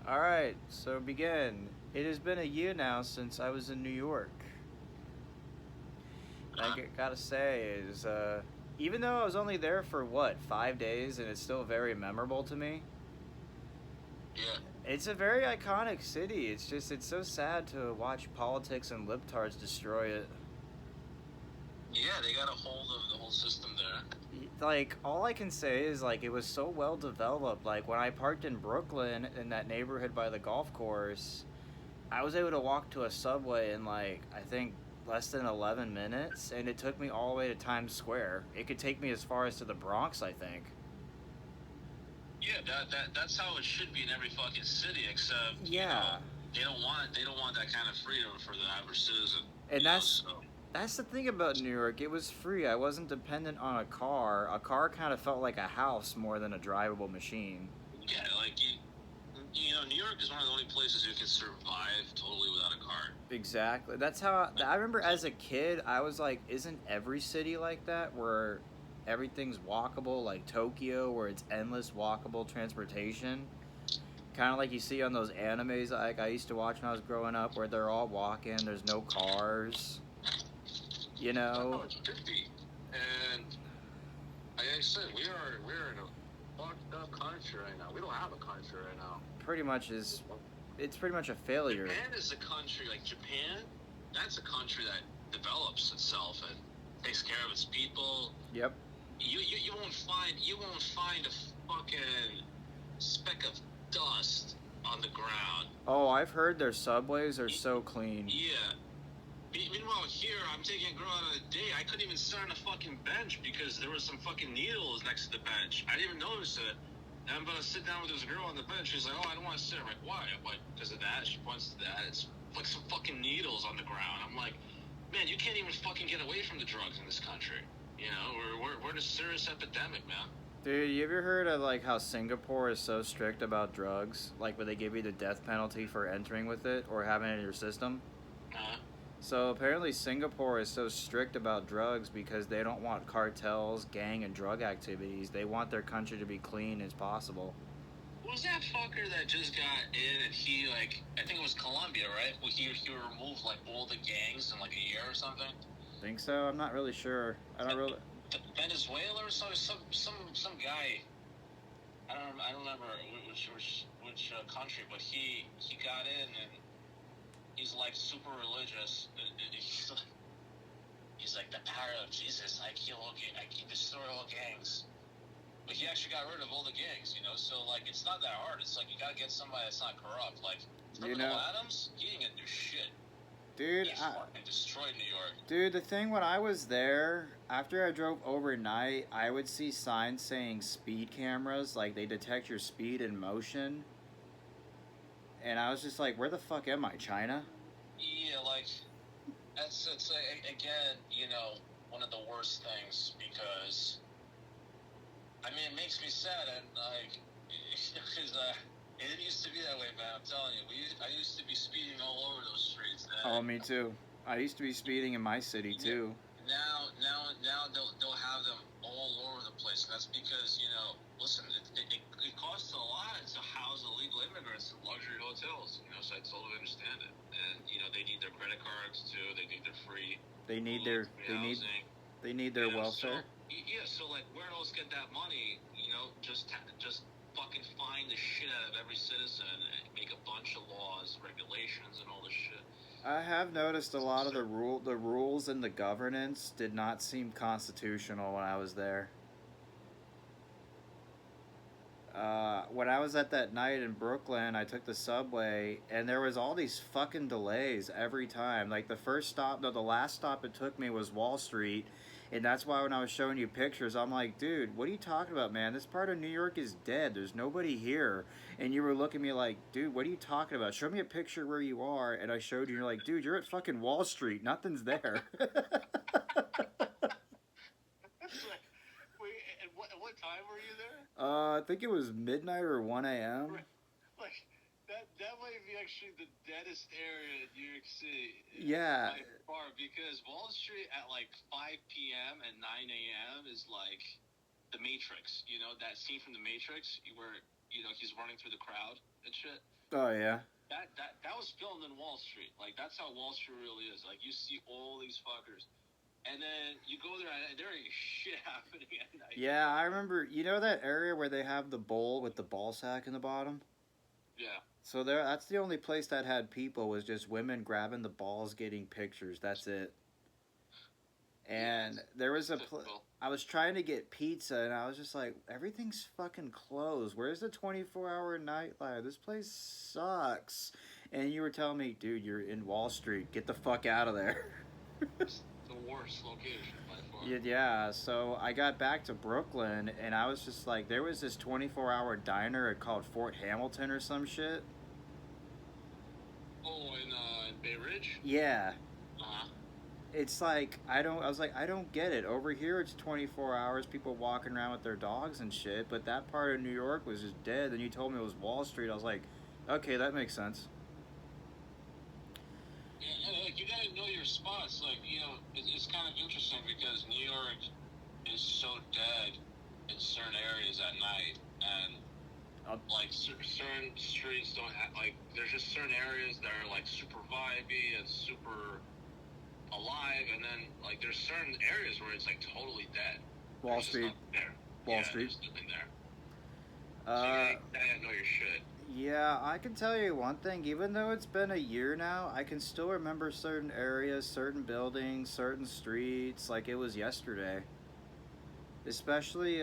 All right, so begin. It has been a year now since I was in New York. And gotta say, even though I was only there for 5 days, and it's still very memorable to me. Yeah. It's a very iconic city. It's so sad to watch politics and libtards destroy it. Yeah, they got a hold of the whole system there. Like, all I can say is, like, it was so well developed. Like, when I parked in Brooklyn, in that neighborhood by the golf course, I was able to walk to a Subway in, like, I think less than 11 minutes, and it took me all the way to Times Square. It could take me as far as to the Bronx, I think. Yeah, that's how it should be in every fucking city, except Yeah. they don't want that kind of freedom for the average citizen. And that's the thing about New York. It was free. I wasn't dependent on a car. A car kind of felt like a house more than a drivable machine. Yeah, like New York is one of the only places you can survive totally without a car. Exactly. That's how I remember as a kid. I was like, isn't every city like that where everything's walkable, like Tokyo, where it's endless walkable transportation? Kind of like you see on those animes like I used to watch when I was growing up, where they're all walking. There's no cars. You know. No, it should be. And like I said, we're in a fucked up country right now. We don't have a country right now. It's pretty much a failure. Japan is a country, like Japan, that's a country that develops itself and takes care of its people. Yep. You won't find a fucking speck of dust on the ground. Oh, I've heard their subways are so clean. Yeah. Meanwhile, here, I'm taking a girl out on a date. I couldn't even sit on a fucking bench because there was some fucking needles next to the bench. I didn't even notice it. And I'm about to sit down with this girl on the bench. She's like, oh, I don't want to sit. I'm like, why? I'm like, because of that? She points to that. It's like some fucking needles on the ground. I'm like, man, you can't even fucking get away from the drugs in this country. You know, we're in a serious epidemic, man. Dude, you ever heard of like how Singapore is so strict about drugs? Like, where they give you the death penalty for entering with it or having it in your system? So apparently Singapore is so strict about drugs because they don't want cartels, gang, and drug activities. They want their country to be clean as possible. Who's that fucker that just got in and he, like, I think it was Colombia, right? Well, he removed, like, all the gangs in, like, a year or something? Think so? I'm not really sure. I don't really... Venezuela or some guy. I don't remember which country, but he got in and he's like super religious. He's like the power of Jesus. I can destroy all gangs. But he actually got rid of all the gangs, you know. So like, it's not that hard. It's like you gotta get somebody that's not corrupt. Like Criminal Adams, he ain't gonna do shit. Dude, he destroyed New York. Dude, the thing when I was there, after I drove overnight, I would see signs saying speed cameras, like they detect your speed and motion. And I was just like, where the fuck am I, China? Yeah, like, it's again, you know, one of the worst things because, I mean, it makes me sad and, like, because, it used to be that way, man, I'm telling you. I used to be speeding all over those streets. Oh, me too. I used to be speeding in my city, too. Now they'll have them all over the place. And that's because, you know, listen, it costs a lot to house illegal immigrants in luxury hotels, you know, so I totally understand it. And, you know, they need their credit cards, too. They need their free They need their welfare. So, like, where else get that money, you know, just fucking fine the shit out of every citizen and make a bunch of laws, regulations, and all this shit. I have noticed a lot of the rules and the governance did not seem constitutional when I was there. When I was at that night in Brooklyn, I took the subway, and there was all these fucking delays every time. Like the last stop it took me was Wall Street, and that's why when I was showing you pictures, I'm like, dude, what are you talking about, man? This part of New York is dead. There's nobody here. And you were looking at me like, dude, what are you talking about? Show me a picture where you are. And I showed you, and you're like, dude, you're at fucking Wall Street. Nothing's there. Wait, at what time were you there? I think it was midnight or 1 a.m. Like, that might be actually the deadest area in New York City. Yeah. By far, because Wall Street at like 5 p.m. and 9 a.m. is like the Matrix. You know, that scene from the Matrix where, you know, he's running through the crowd and shit. Oh yeah. That was filmed in Wall Street. Like that's how Wall Street really is. Like you see all these fuckers, and then you go there and there ain't shit happening at night. Yeah, I remember. You know that area where they have the bowl with the ball sack in the bottom? Yeah. So there, that's the only place that had people was just women grabbing the balls, getting pictures. That's it. And there was I was trying to get pizza, and I was just like, everything's fucking closed. Where's the 24-hour nightlife? This place sucks. And you were telling me, dude, you're in Wall Street. Get the fuck out of there. It's the worst location by far. Yeah, so I got back to Brooklyn, and I was just like, there was this 24-hour diner called Fort Hamilton or some shit. Oh, in Bay Ridge? Yeah. Uh-huh. It's like, I was like, I don't get it. Over here, it's 24 hours, people walking around with their dogs and shit, but that part of New York was just dead. Then you told me it was Wall Street. I was like, okay, that makes sense. Yeah, like, you gotta know your spots. Like, you know, it's kind of interesting because New York is so dead in certain areas at night, and like certain streets don't have, like, there's just certain areas that are like super vibey and super alive, and then like there's certain areas where it's like totally dead. Wall Street. Wall Street. There's nothing there. So you gotta know your shit. Yeah, I can tell you one thing. Even though it's been a year now, I can still remember certain areas, certain buildings, certain streets like it was yesterday. Especially,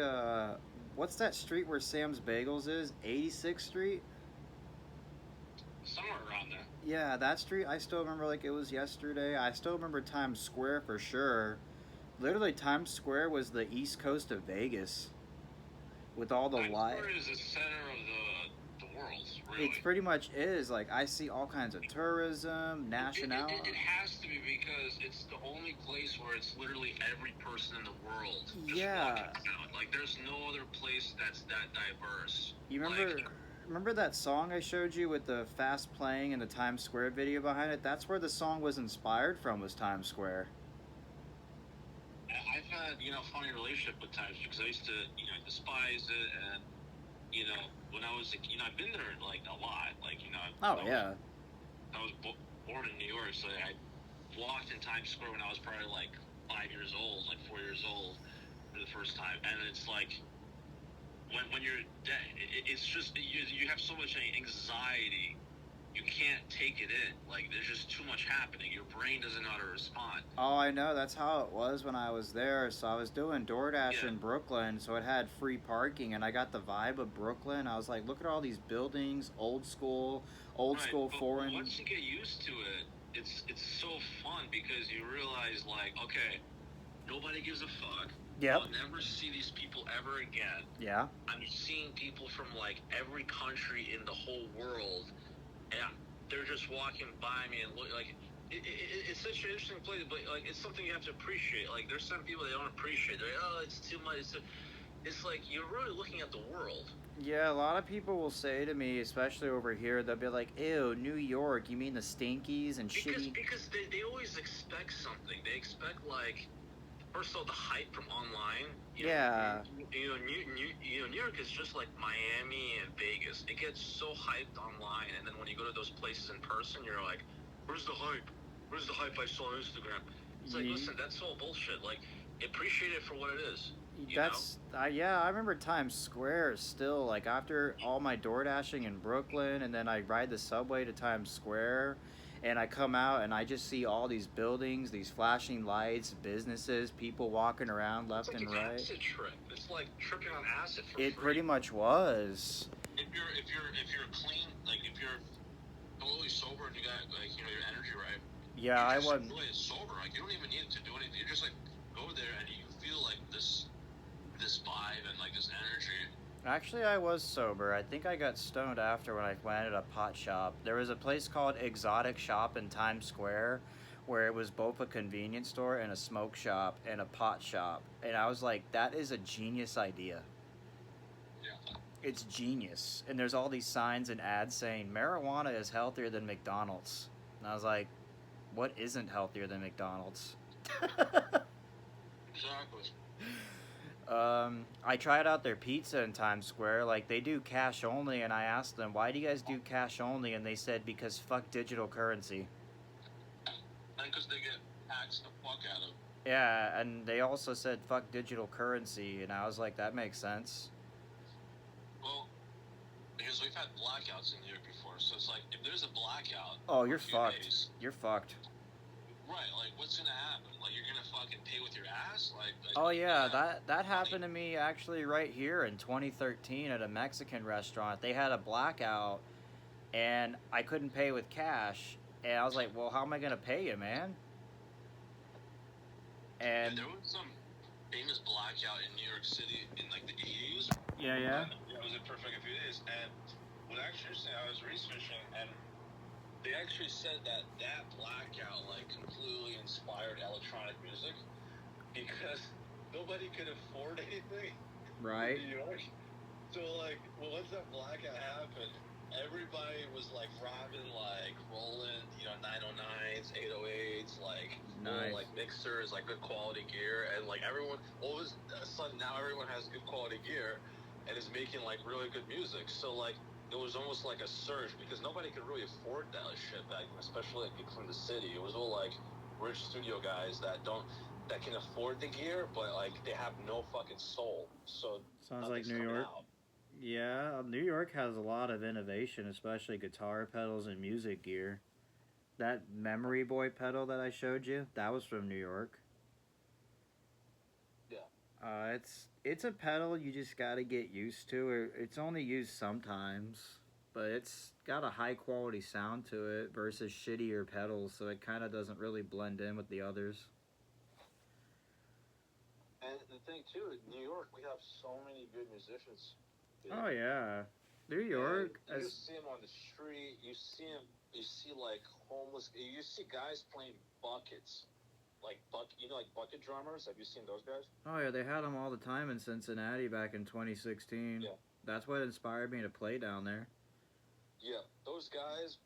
what's that street where Sam's Bagels is? 86th Street? Somewhere around there. Yeah, that street, I still remember like it was yesterday. I still remember Times Square for sure. Literally, Times Square was the east coast of Vegas. With all the lights. Times Square is the center of the world, really. It pretty much is. Like, I see all kinds of tourism, national. It has to be because it's the only place where it's literally every person in the world just walking around. Like, there's no other place that's that diverse. You remember that song I showed you with the fast playing and the Times Square video behind it? That's where the song was inspired from, was Times Square. I've had, funny relationship with Times because I used to, despise it, and, when I was, I've been there, like, a lot, like, I was born in New York, so I walked in Times Square when I was probably, like, 5 years old, like, 4 years old for the first time, and it's, like, when you're dead, it's just, you have so much anxiety, you can't take it in. Like, there's just too much happening. Your brain doesn't know how to respond. Oh, I know. That's how it was when I was there. So I was doing DoorDash in Brooklyn, so it had free parking, and I got the vibe of Brooklyn. I was like, look at all these buildings, old school foreign. Once you get used to it, it's so fun because you realize, like, okay, nobody gives a fuck. Yep. I'll never see these people ever again. Yeah. I'm seeing people from, like, every country in the whole world. And they're just walking by me and look like it's such an interesting place, but like it's something you have to appreciate. Like there's some people they don't appreciate. They're like, oh, it's too much. It's like you're really looking at the world. Yeah, a lot of people will say to me, especially over here, they'll be like, "Ew, New York. You mean the stinkies and shitty?" Because they always expect something. They expect like. First of all, the hype from online. New York is just like Miami and Vegas. It gets so hyped online, and then when you go to those places in person, you're like, "Where's the hype? Where's the hype I saw on Instagram?" It's like, listen, that's all bullshit. Like, appreciate it for what it is. I remember Times Square still. Like after all my door dashing in Brooklyn, and then I ride the subway to Times Square. And I come out and I just see all these buildings, these flashing lights, businesses, people walking around left and right. It's like an acid trip. It's like tripping on acid for free. It pretty much was. If you're clean, like if you're totally sober and you got like your energy right. Yeah, I wasn't really sober. Like you don't even need to do anything. You just like go there and you feel like this vibe and like this energy. Actually, I was sober. I think I got stoned after when I went at a pot shop. There was a place called Exotic Shop in Times Square where it was both a convenience store and a smoke shop and a pot shop. And I was like, that is a genius idea. Yeah. It's genius. And there's all these signs and ads saying marijuana is healthier than McDonald's. And I was like, what isn't healthier than McDonald's? Exactly. I tried out their pizza in Times Square. Like, they do cash only, and I asked them, why do you guys do cash only? And they said, because fuck digital currency. And because they get taxed the fuck out of. Yeah, and they also said, fuck digital currency, and I was like, that makes sense. Well, because we've had blackouts in here before, so it's like, if there's a blackout... Oh, you're fucked. You're fucked. Right, like, what's gonna happen? Like, you're gonna fucking pay with your ass? Like oh, yeah, that happened to me actually right here in 2013 at a Mexican restaurant. They had a blackout, and I couldn't pay with cash, and I was like, well, how am I gonna pay you, man? And there was some famous blackout in New York City in, like, the 80s. Yeah. It was for like a few days, and what actually I was researching, and they actually said that blackout, like, completely inspired electronic music because nobody could afford anything right. in New York. So, like, once that blackout happened, everybody was, like, robbing, like, Roland, 909s, 808s, like, nice. Like, mixers, like, good quality gear, and, like, everyone, all of a sudden, now everyone has good quality gear and is making, like, really good music. So, like, it was almost like a surge because nobody could really afford that shit back then, especially like from the city. It was all like rich studio guys that can afford the gear, but like they have no fucking soul. So sounds like New York. Yeah, New York has a lot of innovation, especially guitar pedals and music gear. That Memory Boy pedal that I showed you, that was from New York. Yeah. It's a pedal you just got to get used to. It's only used sometimes, but it's got a high quality sound to it versus shittier pedals, so it kind of doesn't really blend in with the others. And the thing too, in New York, we have so many good musicians. Oh yeah, New York. You see them on the street. You see like homeless. You see guys playing buckets. Like bucket drummers. Have you seen those guys? Oh yeah, they had them all the time in Cincinnati back in 2016. Yeah. That's what inspired me to play down there. Yeah, those guys.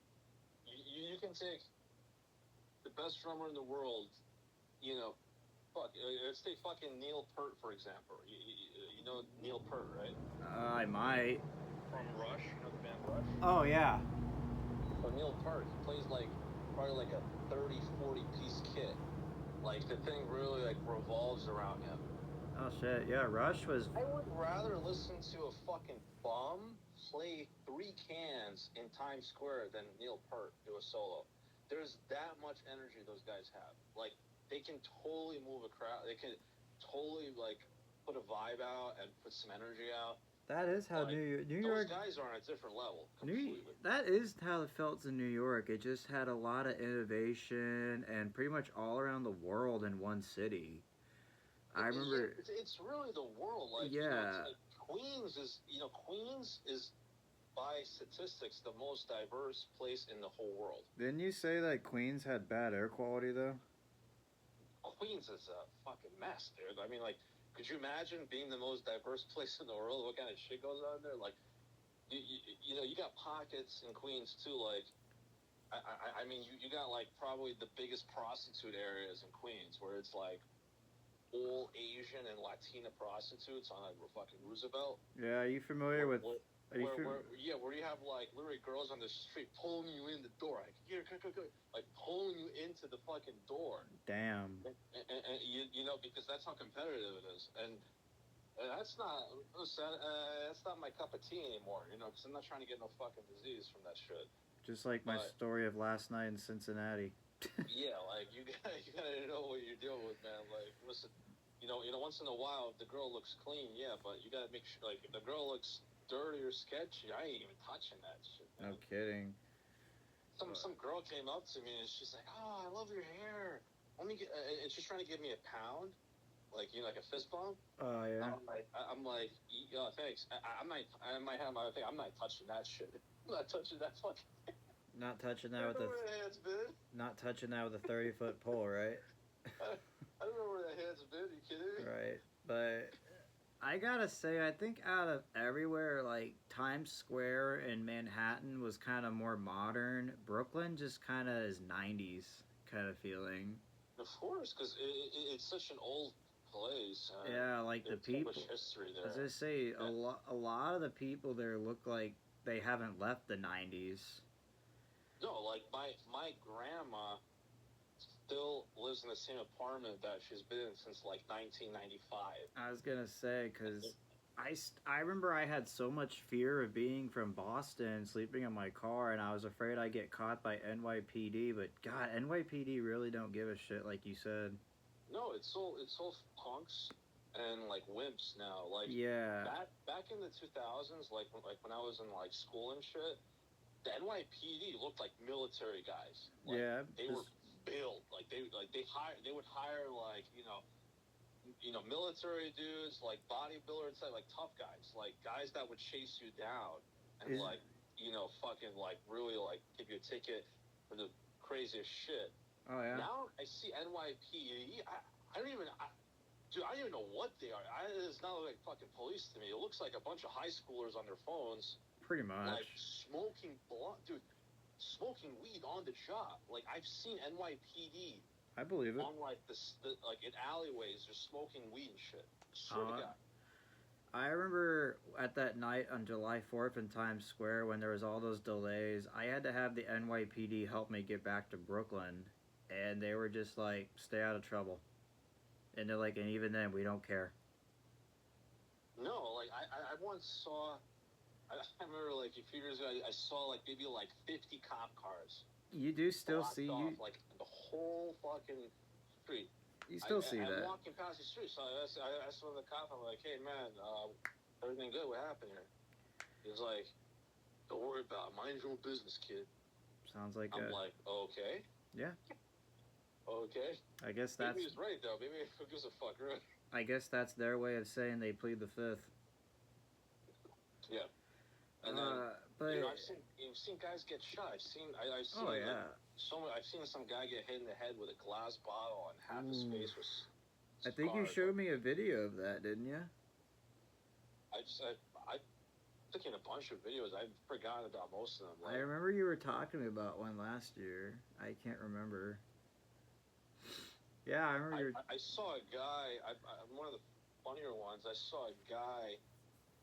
You can take the best drummer in the world. Let's take fucking Neil Peart for example. You know Neil Peart, right? I might. From Rush, the band Rush. Oh yeah. So Neil Peart, he plays probably like a 30, 40 piece kit. Like, the thing really, like, revolves around him. Oh, shit. Yeah, Rush was... I would rather listen to a fucking bum play 3 cans in Times Square than Neil Peart do a solo. There's that much energy those guys have. Like, they can totally move a crowd. They can totally, like, put a vibe out and put some energy out. That is how New York... Those guys are on a different level. That is how it felt in New York. It just had a lot of innovation and pretty much all around the world in one city. I remember... It's really the world. Like, yeah. Queens is, by statistics, the most diverse place in the whole world. Didn't you say that Queens had bad air quality, though? Queens is a fucking mess, dude. I mean, like... Could you imagine being the most diverse place in the world? What kind of shit goes on there? Like, you got pockets in Queens too. Like, I mean, you got like probably the biggest prostitute areas in Queens, where it's like all Asian and Latina prostitutes on like fucking Roosevelt. Yeah, are you familiar with? Where you have like literally girls on the street pulling you in the door, like here, like pulling you into the fucking door. Damn. And because that's how competitive it is, and that's not my cup of tea anymore. Because I'm not trying to get no fucking disease from that shit. Just like my story of last night in Cincinnati. Yeah, like you gotta know what you're dealing with, man. Like, listen, once in a while, if the girl looks clean, yeah, but you gotta make sure, like, if the girl looks dirty or sketchy, I ain't even touching that shit, man. No kidding. Some girl came up to me and she's like, "Oh, I love your hair. Let me get," and she's trying to give me a pound, like like a fist bump. Oh yeah. I'm like, thanks. I might have my thing. I'm not touching that shit. I'm not touching that fucking. Not touching that with Not touching that with a 30-foot pole, right? I don't know where that hand's been. Are you kidding me? Right, but I gotta say, I think out of everywhere, like Times Square and Manhattan was kind of more modern. Brooklyn just kind of is 90s kind of feeling. Of course, because it's such an old place. Yeah, like the there's so people. much history there. As I say, a lot of the people there look like they haven't left the 90s. No, like my grandma still lives in the same apartment that she's been in since like 1995. I was gonna say, because I remember I had so much fear of being from Boston, sleeping in my car, and I was afraid I'd get caught by NYPD. But God, NYPD really don't give a shit, like you said. No, it's all punks and like wimps now. Like Yeah, back in the 2000s, like when I was in like school and shit, the NYPD looked like military guys. Like, yeah. they were built like they would hire like military dudes, like bodybuilders, like tough guys, like guys that would chase you down and fucking like really like give you a ticket for the craziest shit. Oh yeah. Now I see NYPD. I don't even. Dude, I don't even know what they are. It's not like fucking police to me. It looks like a bunch of high schoolers on their phones. Pretty much. Like smoking blunt, dude. Smoking weed on the job. Like I've seen NYPD. I believe it. On like like in alleyways, just smoking weed and shit. Swear to God. I remember at that night on July 4th in Times Square when there was all those delays, I had to have the NYPD help me get back to Brooklyn, and they were just like, stay out of trouble. And they're like, and even then, we don't care. No, like I once saw, I remember like a few years ago, I saw like maybe like 50 cop cars. You do still see off, like the whole fucking street. You still see that. I'm walking past the street, so I asked one of the cop, I'm like, hey man, everything good? What happened here? He's like, don't worry about it. Mind your own business, kid. Sounds like I'm like, okay. Yeah. Okay. I guess that's... Maybe he's right, though. Maybe who gives a fuck, right? I guess that's their way of saying they plead the fifth. Yeah. And then, but... You've seen guys get shot. I've seen oh, yeah. I've seen some guy get hit in the head with a glass bottle and half his face was scarred. I think you showed me a video of that, didn't you? I took in a bunch of videos. I've forgotten about most of them. Like, I remember you were talking about one last year. I can't remember. Yeah, I remember. I saw a guy. One of the funnier ones. I saw a guy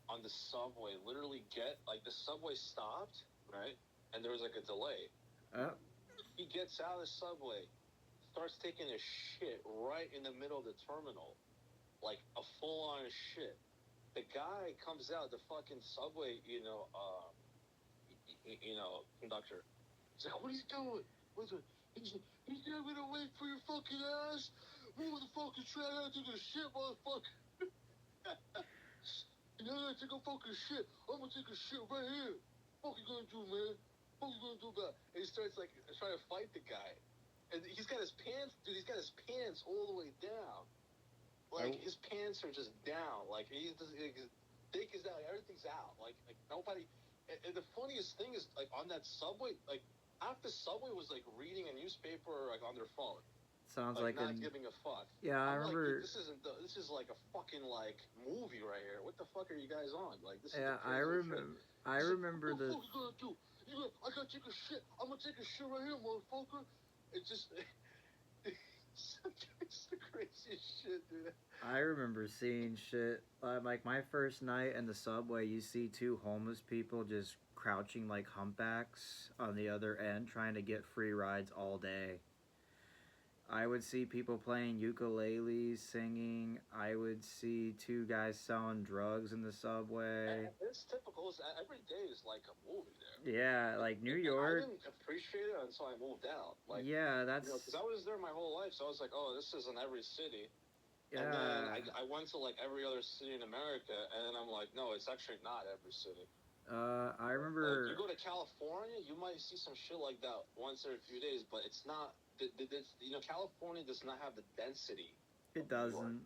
on the subway literally the subway stopped, right? And there was like a delay. Oh. He gets out of the subway, starts taking a shit right in the middle of the terminal, like a full-on shit. The guy comes out, the fucking subway, conductor. He's like, what are you doing? He's not gonna wait for your fucking ass. Move the fucking train out, take a shit, motherfucker. You're not gonna take a fucking shit. I'm gonna take a shit right here. What you gonna do, man? What you gonna do about it? And he starts like trying to fight the guy. And he's got his pants, dude, he's got his pants all the way down. Like his pants are just down. Like he's just, his dick is out, everything's out. Like nobody. And the funniest thing is like on that subway, like half the subway was like reading a newspaper or like on their phone. Sounds like not giving a fuck. Yeah, I remember. Like, this is like a fucking like movie right here. What the fuck are you guys on? Like this. Yeah, I remember. I remember the. What the fuck you gonna do? I gotta take a shit. I'm gonna take a shit right here, motherfucker. It's just. It's the craziest shit, dude. I remember seeing shit like my first night in the subway. You see two homeless people just crouching like humpbacks on the other end, trying to get free rides all day. I would see people playing ukuleles, singing. I would see two guys selling drugs in the subway. And it's typical. Every day is like a movie there. Yeah, like New York. I didn't appreciate it until I moved out. Like, yeah, that's... because I was there my whole life, so I was like, oh, this is in every city. Yeah. And then I went to like every other city in America, and then I'm like, no, it's actually not every city. I remember... Like, you go to California, you might see some shit like that once every few days, but it's not... California does not have the density. It doesn't.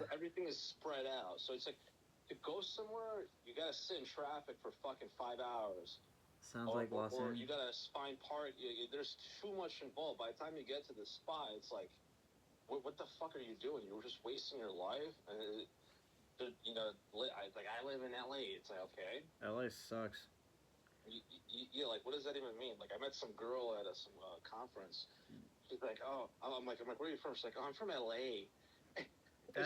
Everything is spread out. So it's like, to go somewhere, you gotta sit in traffic for fucking 5 hours. Sounds like Los Angeles. Or you gotta find there's too much involved. By the time you get to the spot, it's like, what the fuck are you doing? You were just wasting your life? And, I live in LA. It's like, okay. LA sucks. Yeah, like, what does that even mean? Like, I met some girl at some conference. She's like, oh, I'm like, where are you from? She's like, oh, I'm from LA.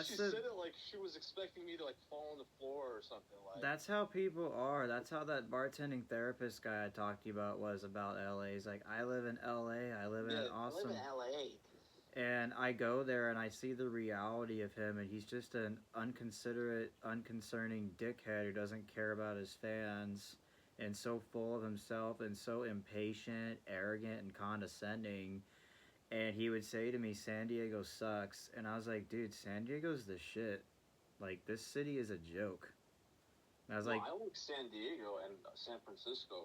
She said it like she was expecting me to like fall on the floor or something. Like that's how people are. That's how that bartending therapist guy I talked to you about was about LA. He's like, I live in LA. I live in an awesome. I live in LA. And I go there and I see the reality of him, and he's just an unconsiderate, unconcerning dickhead who doesn't care about his fans, and so full of himself and so impatient, arrogant, and condescending. And he would say to me, San Diego sucks. And I was like, dude, San Diego's the shit. Like, this city is a joke. And I was like, I like San Diego and San Francisco.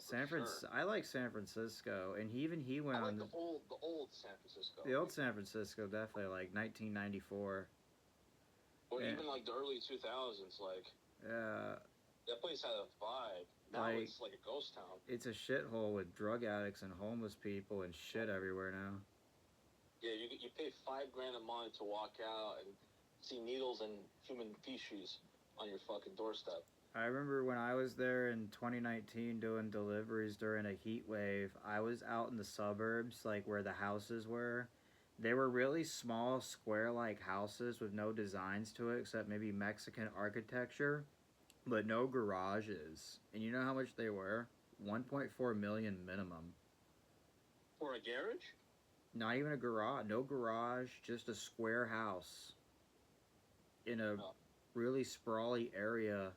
I like San Francisco, and he went on the old San Francisco. The old San Francisco, definitely, like 1994. Or even like the early 2000s, like. Yeah. That place had a vibe. Now it's like a ghost town. It's a shithole with drug addicts and homeless people and shit everywhere now. Yeah, you pay $5,000 a month to walk out and see needles and human feces on your fucking doorstep. I remember when I was there in 2019 doing deliveries during a heat wave, I was out in the suburbs, like where the houses were. They were really small, square-like houses with no designs to it except maybe Mexican architecture, but no garages. And you know how much they were? $1.4 million minimum. For a garage? Not even a garage. No garage, just a square house in a really sprawly area.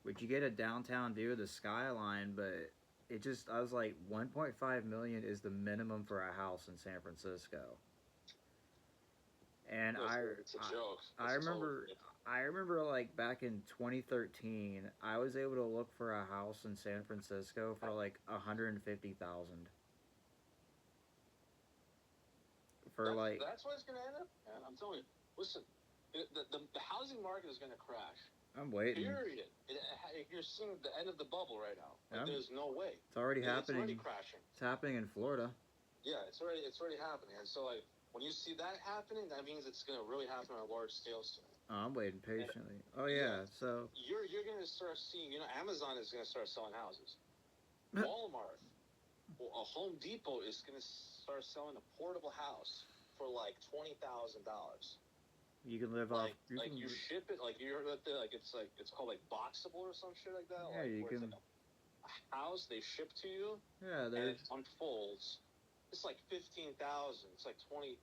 Which you get a downtown view of the skyline, but I was like, 1.5 million is the minimum for a house in San Francisco. And it's a joke. I remember like back in 2013, I was able to look for a house in San Francisco for like $150,000. That's what it's gonna end up. Man, I'm telling you. Listen, the housing market is gonna crash. I'm waiting. Period. You're seeing the end of the bubble right now. Like, there's no way. It's already happening. It's already crashing. It's happening in Florida. Yeah, it's already happening. And so, like, when you see that happening, that means it's going to really happen on a large scale soon. Oh, I'm waiting patiently. So you're going to start seeing. Amazon is going to start selling houses. Walmart, a Home Depot is going to start selling a portable house for like $20,000. You can live off. You ship it like it's called like boxable or some shit like that. Yeah, you can. It's like a house they ship to you. Yeah, and it unfolds. It's like $15,000. It's like $15,000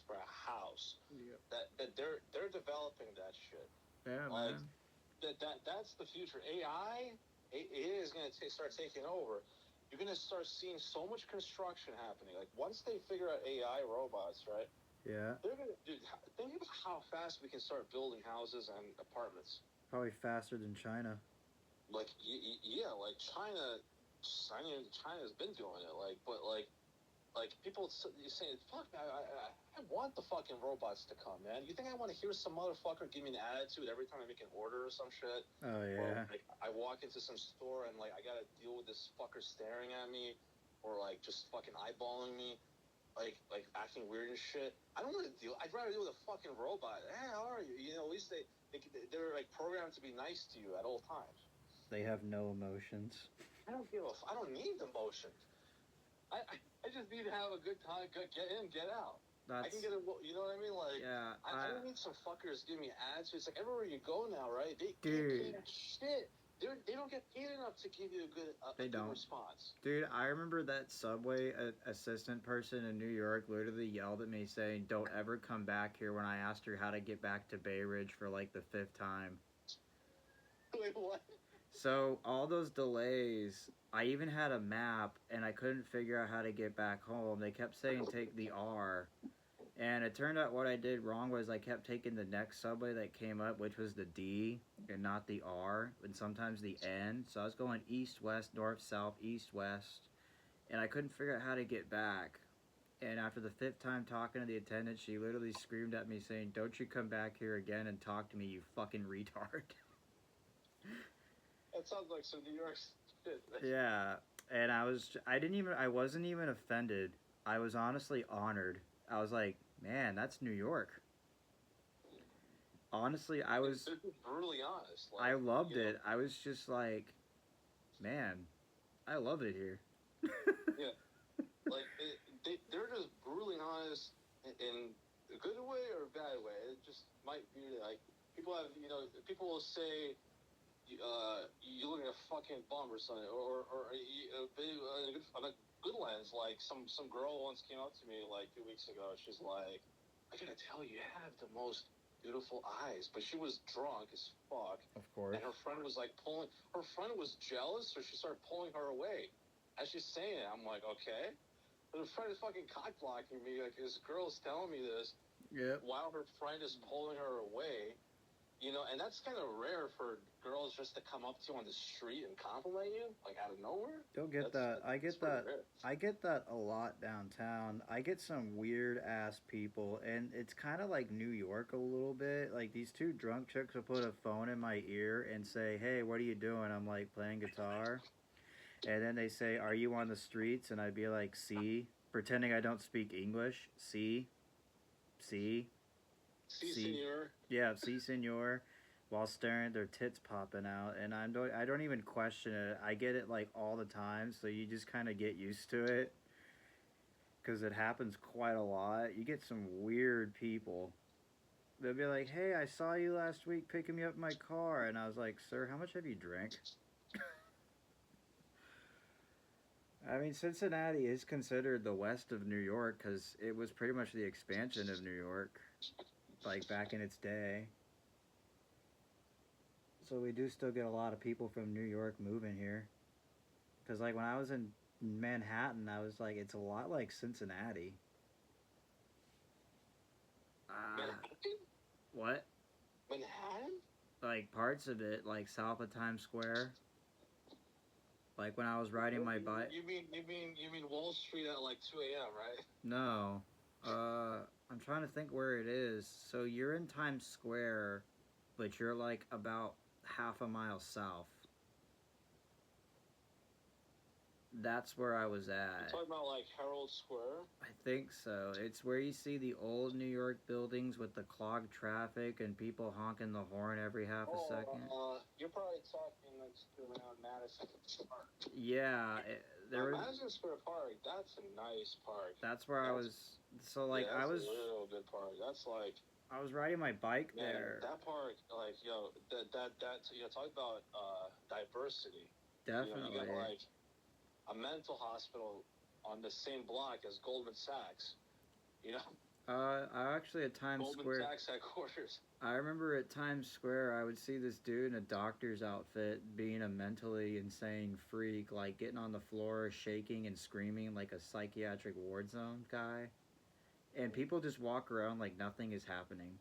for a house. Yeah. That they're developing that shit. Yeah, like, man. That's the future. AI is going to start taking over. You're going to start seeing so much construction happening. Like once they figure out AI robots, right? Yeah. Think about how fast we can start building houses and apartments. Probably faster than China. Like, yeah, like China. I mean, China's been doing it. Like people saying, "Fuck, I want the fucking robots to come, man." You think I want to hear some motherfucker give me an attitude every time I make an order or some shit? Oh yeah. Or, like, I walk into some store and like I gotta deal with this fucker staring at me, or like just fucking eyeballing me. Like acting weird and shit. I don't want to deal. I'd rather deal with a fucking robot. Hey, how are you? At least they're like programmed to be nice to you at all times. They have no emotions. I don't need emotions. I just need to have a good time. Get in, get out. I can get it. You know what I mean? Like, yeah. I don't need some fuckers giving me attitudes. Like everywhere you go now, right? They can't shit. They don't get paid enough to give you a good response. Dude, I remember that subway assistant person in New York literally yelled at me saying, "Don't ever come back here," when I asked her how to get back to Bay Ridge for like the 5th time. Wait, what? So, all those delays, I even had a map, and I couldn't figure out how to get back home. They kept saying take the R. And it turned out what I did wrong was I kept taking the next subway that came up, which was the D, and not the R, and sometimes the N. So I was going east, west, north, south, east, west, and I couldn't figure out how to get back. And after the 5th time talking to the attendant, she literally screamed at me saying, "Don't you come back here again and talk to me, you fucking retard." That sounds like some New York shit. Yeah, and I wasn't even offended. I was honestly honored. I was like, man, that's New York. Honestly, I was... They're brutally honest. Like, I loved it. I was just like, man, I love it here. Yeah. Like, they're just brutally honest, and a good way or a bad way. It just might be like people have, people will say, you look like a fucking bum or something, or on a good lens, like some girl once came up to me like 2 weeks ago. She's like, I gotta tell you, you have the most beautiful eyes, but she was drunk as fuck. Of course. And her friend was like her friend was jealous, so she started pulling her away. As she's saying it, I'm like, okay. But her friend is fucking cock blocking me. Like, this girl's telling me this. Yep. While her friend is pulling her away. And that's kind of rare for girls just to come up to you on the street and compliment you, like out of nowhere. You'll get that. I get that. Rare. I get that a lot downtown. I get some weird ass people, and it's kind of like New York a little bit. Like these two drunk chicks will put a phone in my ear and say, "Hey, what are you doing?" I'm like playing guitar, and then they say, "Are you on the streets?" And I'd be like, "See," pretending I don't speak English. See. Si, senor. Yeah, si, senor, while staring, their tits popping out, and I don't even question it. I get it like all the time, so you just kind of get used to it, because it happens quite a lot. You get some weird people. They'll be like, "Hey, I saw you last week picking me up in my car," and I was like, "Sir, how much have you drank?" I mean, Cincinnati is considered the west of New York because it was pretty much the expansion of New York. Like back in its day. So we do still get a lot of people from New York moving here. Because like when I was in Manhattan, I was like, it's a lot like Cincinnati. Manhattan? What? Manhattan? Like parts of it, like south of Times Square. Like when I was riding my bike. You mean Wall Street at like 2 a.m., right? No. I'm trying to think where it is. So you're in Times Square, but you're like about half a mile south. That's where I was at. You're talking about like Herald Square? I think so. It's where you see the old New York buildings with the clogged traffic and people honking the horn every half a second. You're probably talking next to around Madison Park. Yeah. Madison Square Park, that's a nice park. That's where I was. So like yeah, I was. That's a real good park. That's like. I was riding my bike there. That park, like talk about diversity. Definitely. You got like a mental hospital on the same block as Goldman Sachs. I actually at Times Square. Goldman Sachs headquarters. I remember at Times Square, I would see this dude in a doctor's outfit being a mentally insane freak, like getting on the floor, shaking and screaming like a psychiatric ward zone guy. And people just walk around like nothing is happening.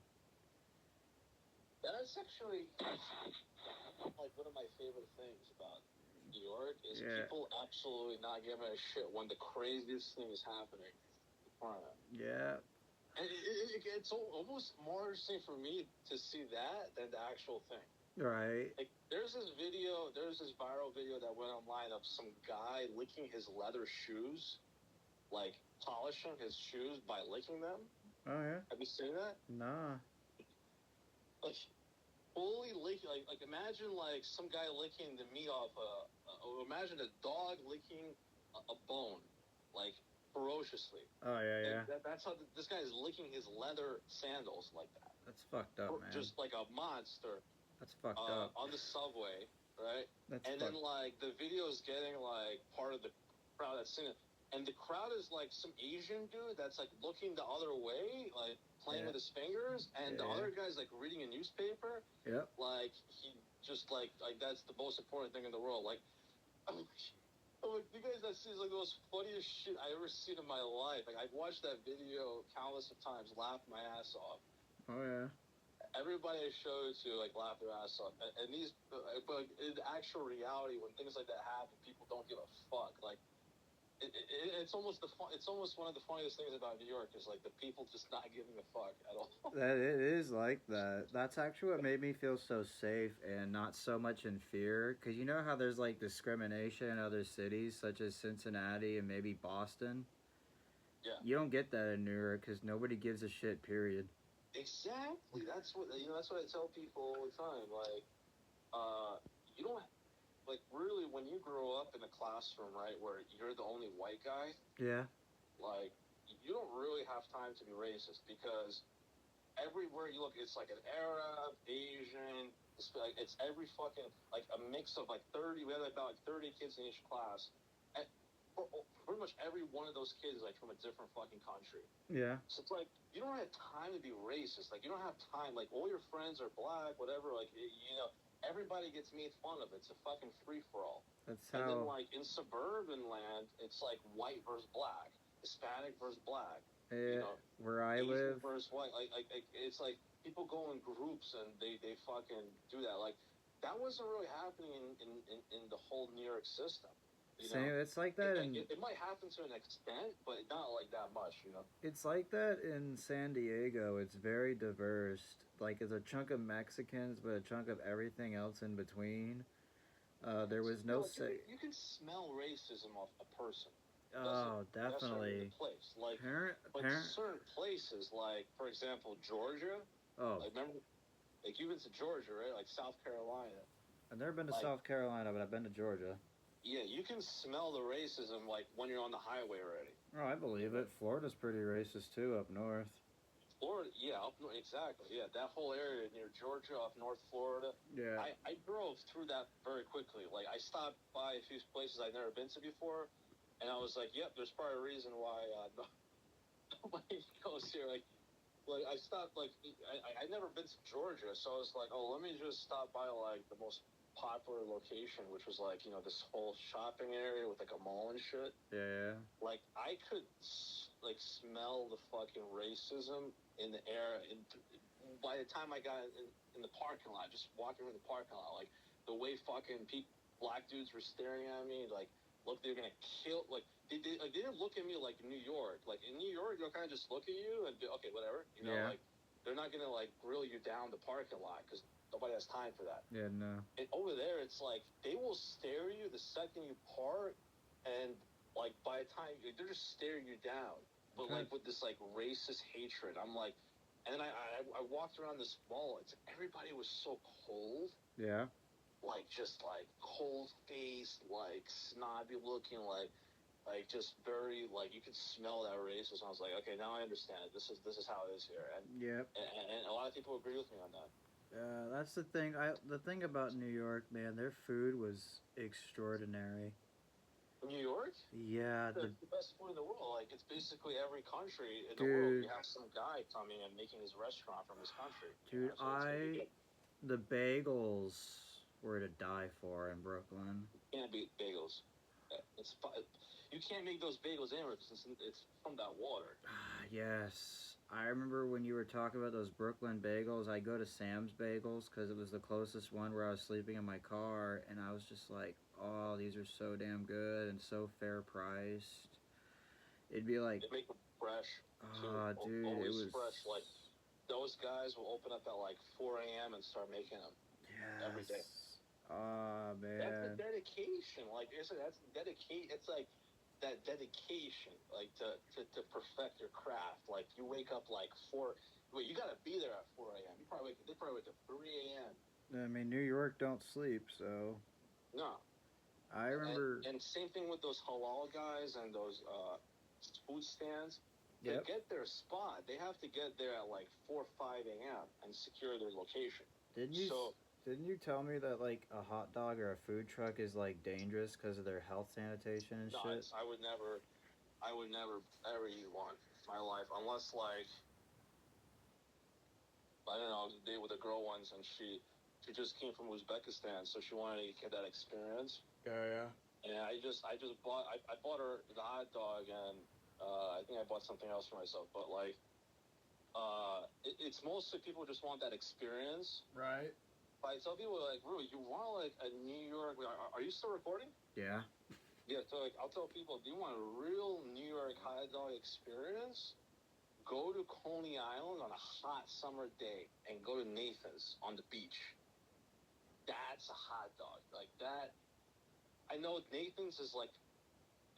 That's actually like one of my favorite things about New York is people absolutely not giving a shit when the craziest thing is happening in front of them. Yeah. And it's almost more interesting for me to see that than the actual thing. Right. Like, there's this viral video that went online of some guy licking his leather shoes, like polishing his shoes by licking them. Oh yeah. Have you seen that? Nah. Like, fully licking. Like imagine like some guy licking the meat off imagine a dog licking a bone, like ferociously. Oh yeah. That's how this guy is licking his leather sandals like that. That's fucked up, man. Just like a monster. That's fucked up. On the subway, right? Then like the video is getting like part of the crowd that's seen it, and the crowd is like some Asian dude that's like looking the other way, like playing with his fingers, and the other guy's like reading a newspaper. Yep. Like he just like that's the most important thing in the world. Like, I'm like, you guys, that seems like the most funniest shit I ever seen in my life. Like I've watched that video countless of times, laughed my ass off. Oh yeah. Everybody I showed it to like laugh their ass off, and these, but in actual reality, when things like that happen, people don't give a fuck. Like, it's almost one of the funniest things about New York is like the people just not giving a fuck at all. That it is like that. That's actually what made me feel so safe and not so much in fear. Because you know how there's like discrimination in other cities such as Cincinnati and maybe Boston. Yeah. You don't get that in New York because nobody gives a shit. Period. Exactly. That's what I tell people all the time. Like, you don't like really when you grow up in a classroom, right, where you're the only white guy. Yeah. Like, you don't really have time to be racist because everywhere you look, it's like an Arab, Asian. It's every fucking like a mix of like 30. We had about like 30 kids in each class, and pretty much every one of those kids is like from a different fucking country. Yeah. So it's like you don't have time to be racist. Like you don't have time. Like all your friends are black, whatever. Like everybody gets made fun of. It's a fucking free for all. That's And then how. like in suburban land, it's like white versus black, Hispanic versus black. Where I Asian live. versus white. Like it's like people go in groups and they fucking do that. Like that wasn't really happening in the whole New York system. Same. It's like that it might happen to an extent, but not like that much. It's like that in San Diego. It's very diverse. Like it's a chunk of Mexicans, but a chunk of everything else in between. There was no say. You can smell racism off a person. Oh, definitely. The place, but certain places, like for example, Georgia. Oh. Like remember, like you've been to Georgia, right? Like South Carolina. I've never been to South Carolina, but I've been to Georgia. Yeah, you can smell the racism like when you're on the highway already. Oh, I believe it. Florida's pretty racist too up north. Florida, yeah, up north, exactly. Yeah, that whole area near Georgia, up North Florida. Yeah. I drove through that very quickly. Like I stopped by a few places I'd never been to before, and I was like, "Yep, there's probably a reason why nobody goes here." Like I stopped. Like I'd never been to Georgia, so I was like, "Oh, let me just stop by like the most popular location, which was like this whole shopping area with like a mall and shit." Yeah. Like I could like smell the fucking racism in the air. And by the time I got in the parking lot, just walking in the parking lot, like the way fucking black dudes were staring at me, like look, they're gonna kill. Like they didn't look at me like New York. Like in New York, they'll kind of just look at you and be okay, whatever. Like they're not gonna like grill you down the parking lot because nobody has time for that. Yeah, no. And over there, it's like they will stare at you the second you park, and like by the time they're just staring you down, but like with this like racist hatred. I'm like, and then I walked around this mall. Everybody was so cold. Yeah. Like just like cold faced, like snobby looking, like just very like you could smell that racism. I was like, okay, now I understand it. This is how it is here. And and a lot of people agree with me on that. That's the thing. The thing about New York, man, their food was extraordinary. New York? Yeah, the best food in the world. Like it's basically every country in the world. You have some guy coming and making his restaurant from his country. Dude, the bagels were to die for in Brooklyn. You can't beat bagels. You can't make those bagels anywhere because it's from that water. Yes. I remember when you were talking about those Brooklyn bagels, I go to Sam's Bagels because it was the closest one where I was sleeping in my car, and I was just like, oh, these are so damn good and so fair priced. It'd be like... They make them fresh, too. Dude, always it was... fresh. Like, those guys will open up at like 4 a.m. and start making them every day. Oh, man. That's the dedication. Like, that's dedication. It's like that dedication, like to perfect your craft. Like you wake up like 4. Wait, you gotta be there at 4 a.m. They probably wake up 3 a.m. I mean, New York don't sleep, so. No. I remember. And same thing with those halal guys and those food stands. Yep. To get their spot, they have to get there at like 4 or 5 a.m. and secure their location. Didn't you tell me that like a hot dog or a food truck is like dangerous because of their health sanitation and shit? I would never ever eat one in my life unless like I don't know, date with a girl once and she just came from Uzbekistan, so she wanted to get that experience. Yeah. And I bought her the hot dog and I think I bought something else for myself, but like it's mostly people just want that experience. Right. But I tell people, like, bro, you want, like, a New York... Are you still recording? Yeah. Yeah, so, like, I'll tell people, do you want a real New York hot dog experience? Go to Coney Island on a hot summer day and go to Nathan's on the beach. That's a hot dog. Like, that... I know Nathan's is, like,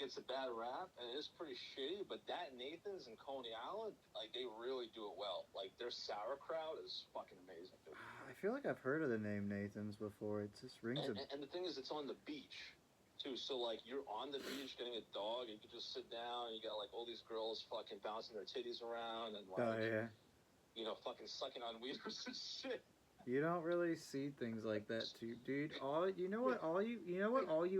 gets a bad rap, and it is pretty shitty, but that Nathan's and Coney Island, like, they really do it well. Like, their sauerkraut is fucking amazing, dude. I feel like I've heard of the name Nathan's before. It just rings and the thing is, it's on the beach. too. So like you're on the beach getting a dog, and you can just sit down, and you got like all these girls fucking bouncing their titties around and like, Oh yeah. you know, fucking sucking on weeders and shit. You don't really see things like that too, dude. All you know what all you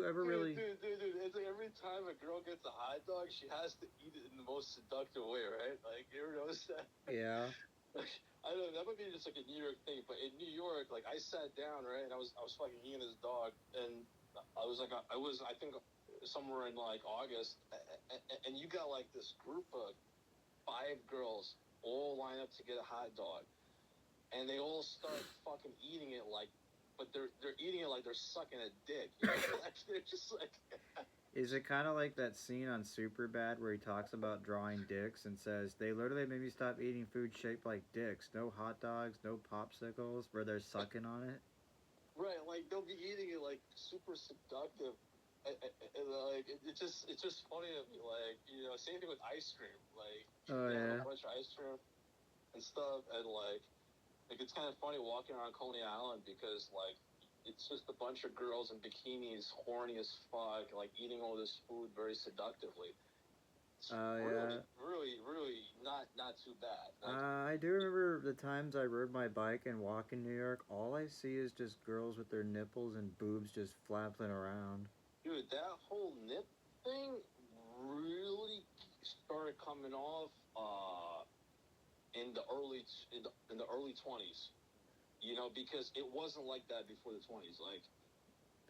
ever really Dude. It's like every time a girl gets a hot dog, she has to eat it in the most seductive way, right? Like, you ever notice that? Yeah. Like, I don't know, that might be just like a New York thing, but in New York, like I sat down, right, and I was fucking eating this dog, and I think somewhere in like August, and you got like this group of 5 girls all line up to get a hot dog, and they all start fucking eating it like, but they're eating it like they're sucking a dick. You know? Like, they're just like. Is it kind of like that scene on Superbad where he talks about drawing dicks and says they literally made me stop eating food shaped like dicks? No hot dogs, no popsicles, where they're sucking on it. Right, like they'll be eating it like super seductive. Like it's just funny to me. Like, you know, same thing with ice cream. Like they have a bunch of ice cream and stuff, and like it's kind of funny walking around Coney Island because like it's just a bunch of girls in bikinis, horny as fuck, like eating all this food very seductively. It's really not too bad. Like, I do remember the times I rode my bike and walk in New York. All I see is just girls with their nipples and boobs just flapping around. Dude, that whole nip thing really started coming off in the early 20s. You know, because it wasn't like that before the 20s. Like,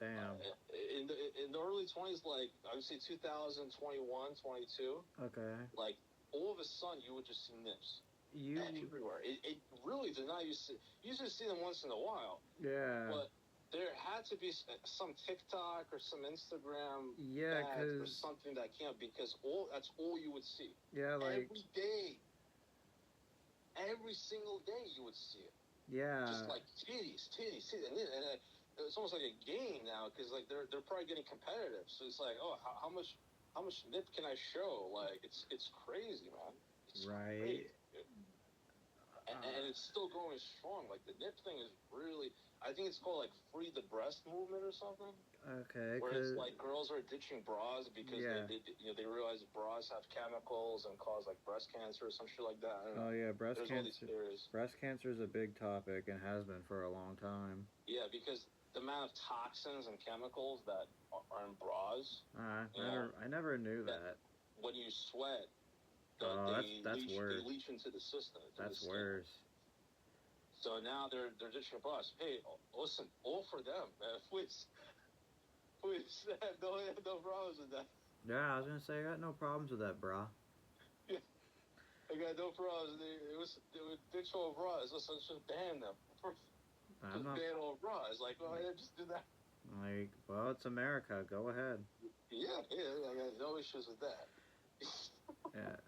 damn. In the early 20s, like I would say 2021, 22. Okay. Like all of a sudden, you would just see nips everywhere. It really did not used to. You used to see them once in a while. Yeah. But there had to be some TikTok or some Instagram or something that came up because that's all you would see. Yeah, like every day, every single day you would see it. Yeah. Just like titties, and it's almost like a game now because like they're probably getting competitive. So it's like, oh, how much nip can I show? Like it's crazy, man. It's right. Crazy. And it's still going strong. Like the nip thing is really, I think it's called like Free the Breast movement or something. Okay. Where it's like girls are ditching bras because they realize bras have chemicals and cause like breast cancer or some shit like that. Oh yeah, breast There's cancer. All these theories. Breast cancer is a big topic and has been for a long time. Yeah, because the amount of toxins and chemicals that are in bras. I never knew that. When you sweat. That's worse. They leach into the system. That's worse. So now they're ditching bras. Hey, listen, all for them, man. Please, no problems with that. Yeah, I was gonna say I got no problems with that, brah. Yeah, I got no problems. They would ditch all bras. Listen, just ban them. Just ban all bras. Like, well, yeah, just do that. Like, well, it's America. Go ahead. Yeah, I got no issues with that. Yeah.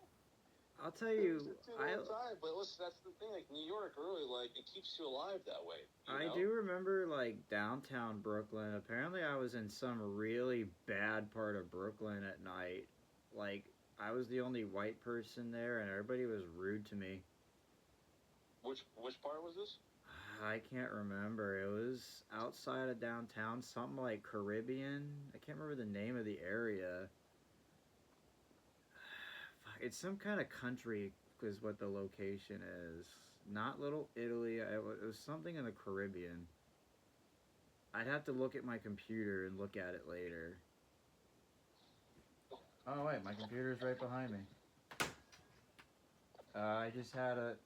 I'll tell you, but listen, that's the thing. Like New York, really, like it keeps you alive that way. I do remember, like downtown Brooklyn. Apparently, I was in some really bad part of Brooklyn at night. Like I was the only white person there, and everybody was rude to me. Which part was this? I can't remember. It was outside of downtown, something like Caribbean. I can't remember the name of the area. It's some kind of country is what the location is. Not Little Italy. It was something in the Caribbean. I'd have to look at my computer and look at it later. Oh, wait. My computer's right behind me. I just had to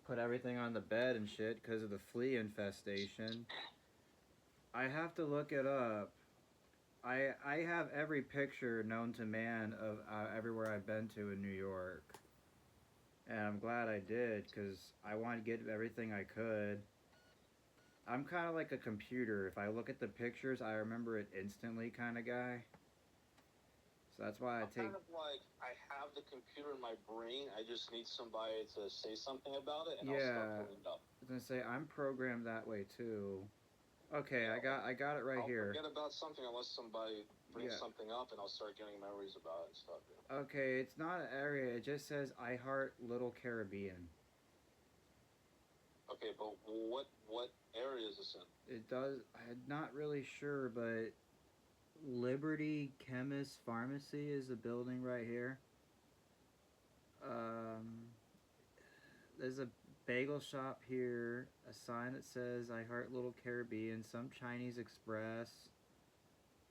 put everything on the bed and shit because of the flea infestation. I have to look it up. I have every picture known to man of everywhere I've been to in New York. And I'm glad I did, because I wanted to get everything I could. I'm kind of like a computer. If I look at the pictures, I remember it instantly kind of guy. So that's why I'm kind of like, I have the computer in my brain, I just need somebody to say something about it, and I'll start pulling it up. I was going to say, I'm programmed that way too. Okay, I got it right here. I'll forget about something unless somebody brings something up, and I'll start getting memories about it and stuff. Yeah. Okay, it's not an area. It just says, I Heart Little Caribbean. Okay, but what area is this in? It does. I'm not really sure, but Liberty Chemist Pharmacy is the building right here. Um, there's a bagel shop here. A sign that says "I Heart Little Caribbean." Some Chinese Express.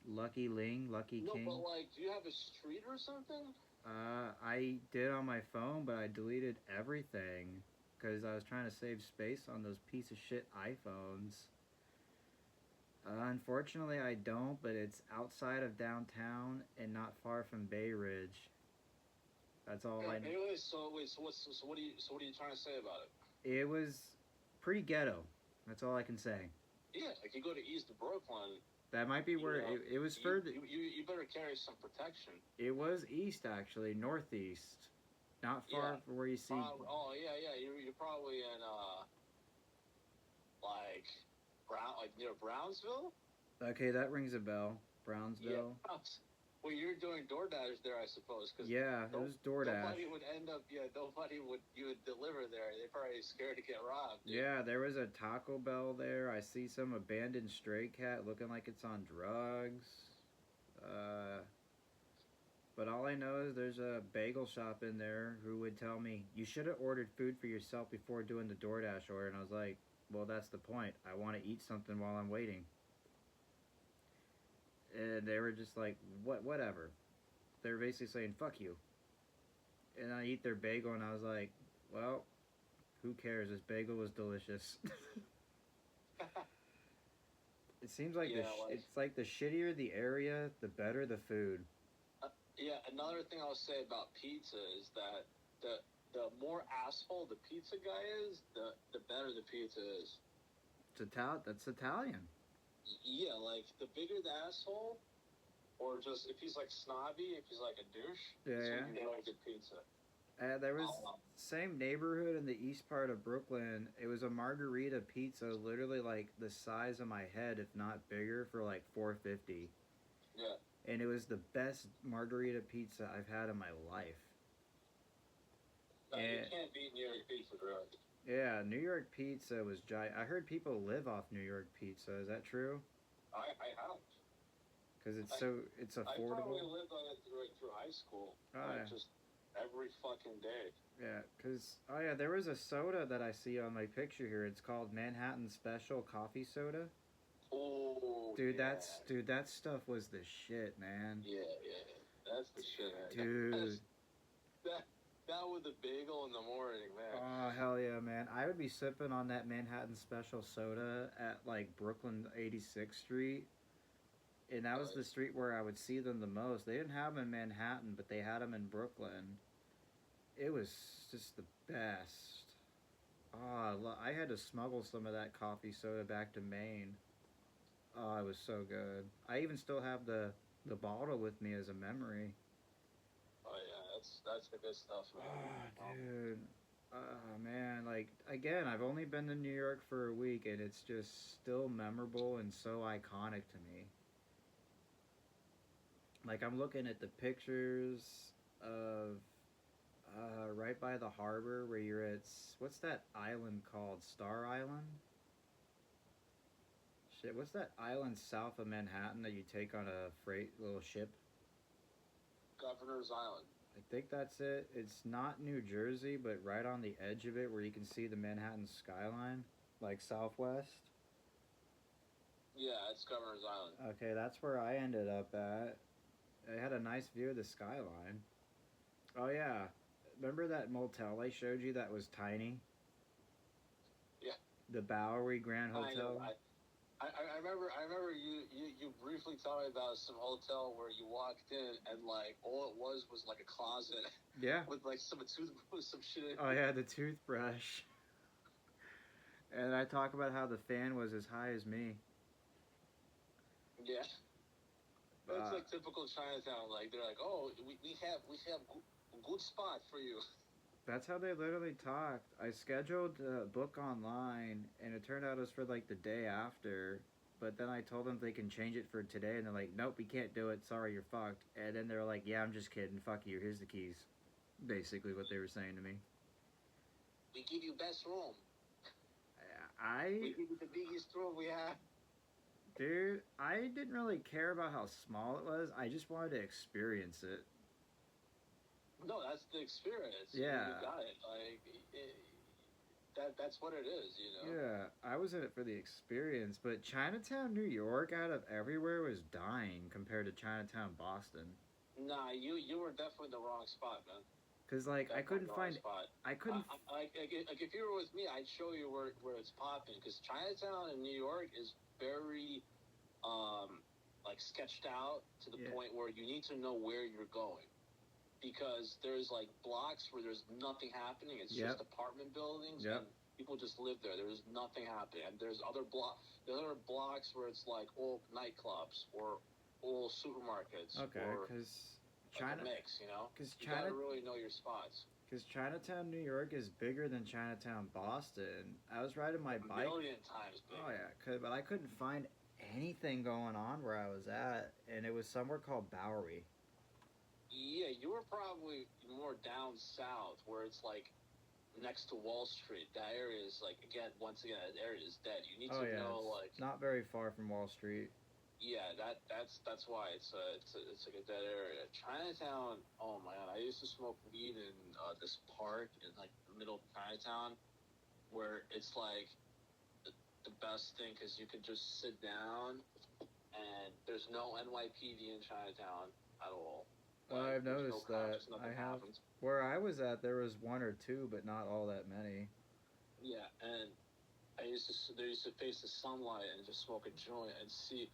Lucky Ling, Lucky No, King. but like, do you have a street or something? I did on my phone, but I deleted everything because I was trying to save space on those piece of shit iPhones. Unfortunately, I don't, but it's outside of downtown and not far from Bay Ridge. That's all I know. Anyway, so wait, so what are you trying to say about it? It was pretty ghetto. That's all I can say. Yeah, like you go to East Brooklyn. That might be where it was further. You better carry some protection. It was east, actually, northeast. Not far from where you see. Oh, yeah. You're probably in, like, near Brownsville? Okay, that rings a bell. Brownsville. Yeah. Well, you're doing DoorDash there, I suppose. Cause yeah, it was DoorDash. Nobody would deliver there. They're probably scared to get robbed. Dude. Yeah, there was a Taco Bell there. I see some abandoned stray cat looking like it's on drugs. But all I know is there's a bagel shop in there who would tell me, you should have ordered food for yourself before doing the DoorDash order. And I was like, well, that's the point. I want to eat something while I'm waiting. And they were just like, whatever. They were basically saying, fuck you. And I eat their bagel, and I was like, well, who cares? This bagel was delicious. It seems like it's like the shittier the area, the better the food. Yeah, another thing I'll say about pizza is that the more asshole the pizza guy is, the better the pizza is. That's Italian. Yeah, like, the bigger the asshole, or just, if he's, like, snobby, if he's, like, a douche, yeah. You get a good pizza. There was same neighborhood in the east part of Brooklyn. It was a margarita pizza, literally, like, the size of my head, if not bigger, for, like, $4.50. Yeah. And it was the best margarita pizza I've had in my life. No, you can't beat New York pizza, bro. Yeah, New York pizza was giant. I heard people live off New York pizza. Is that true? I have. Because it's affordable. I probably lived on it through high school. Just every fucking day. Yeah, because there was a soda that I see on my picture here. It's called Manhattan Special Coffee Soda. Oh, dude, that stuff was the shit, man. Yeah, that's the shit, man. Dude. That with the bagel in the morning, man. Oh, hell yeah, man. I would be sipping on that Manhattan Special soda at, like, Brooklyn 86th Street. And that was the street where I would see them the most. They didn't have them in Manhattan, but they had them in Brooklyn. It was just the best. Oh, I had to smuggle some of that coffee soda back to Maine. Oh, it was so good. I even still have the bottle with me as a memory. Oh, yeah. That's the good stuff, man. Oh, dude. Oh, man. Like, again, I've only been to New York for a week, and it's just still memorable and so iconic to me. Like, I'm looking at the pictures of right by the harbor where you're at... What's that island called? Star Island? Shit, what's that island south of Manhattan that you take on a little ship? Governor's Island. I think that's it. It's not New Jersey, but right on the edge of it where you can see the Manhattan skyline, like southwest. Yeah, it's Governor's Island. Okay, that's where I ended up at. I had a nice view of the skyline. Oh, yeah. Remember that motel I showed you that was tiny? Yeah. The Bowery Grand Hotel? I remember you briefly told me about some hotel where you walked in and, like, all it was like a closet. Yeah. With, like, some shit. Oh, yeah, the toothbrush. And I talk about how the fan was as high as me. Yeah. That's like typical Chinatown. Like, they're like, oh, we have a good spot for you. That's how they literally talked. I scheduled a book online, and it turned out it was for, like, the day after. But then I told them they can change it for today, and they're like, nope, we can't do it. Sorry, you're fucked. And then they're like, yeah, I'm just kidding. Fuck you. Here's the keys. Basically what they were saying to me. We give you best room. We give you the biggest room we have. Dude, I didn't really care about how small it was. I just wanted to experience it. No, that's the experience. Yeah. You got it. That's what it is, Yeah, I was in it for the experience, but Chinatown, New York, out of everywhere, was dying compared to Chinatown, Boston. Nah, you were definitely in the wrong spot, man. Cause like Definitely I couldn't the wrong find, spot. I couldn't. Like if you were with me, I'd show you where it's popping. Because Chinatown in New York is very, like sketched out to the point where you need to know where you're going. Because there's like blocks where there's nothing happening. It's just apartment buildings and people just live there. There's nothing happening. And there's other blocks where it's like old nightclubs or old supermarkets. Okay, or because like a mix, Because you gotta really know your spots. Because Chinatown, New York is bigger than Chinatown, Boston. I was riding my bike. A million times bigger. Oh yeah, but I couldn't find anything going on where I was at, and it was somewhere called Bowery. Yeah, you were probably more down south, where it's like next to Wall Street. That area is like once again, that area is dead. You need to know like not very far from Wall Street. Yeah, that's why it's like a dead area. Chinatown. Oh my god, I used to smoke weed in this park in like the middle of Chinatown, where it's like the best thing because you could just sit down, and there's no NYPD in Chinatown at all. Well, I've noticed that. I have. Where I was at, there was one or two, but not all that many. Yeah, and they used to face the sunlight and just smoke a joint and see.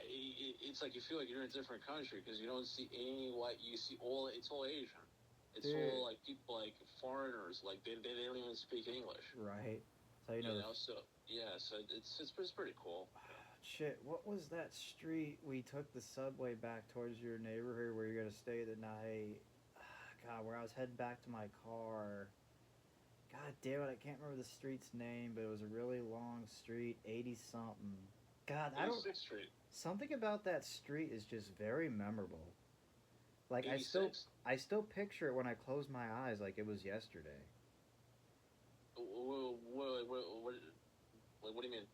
It's like you feel like you're in a different country because you don't see any white. You see it's all Asian. It's all like people like foreigners. Like they don't even speak English. Right. So you know. So it's pretty cool. Shit, what was that street we took the subway back towards your neighborhood where you're gonna stay the night? God, where I was heading back to my car. God damn it, I can't remember the street's name, but it was a really long street, 80-something. God, I don't... 86th Street. Something about that street is just very memorable. Like, 86? I still picture it when I close my eyes like it was yesterday. What do you mean?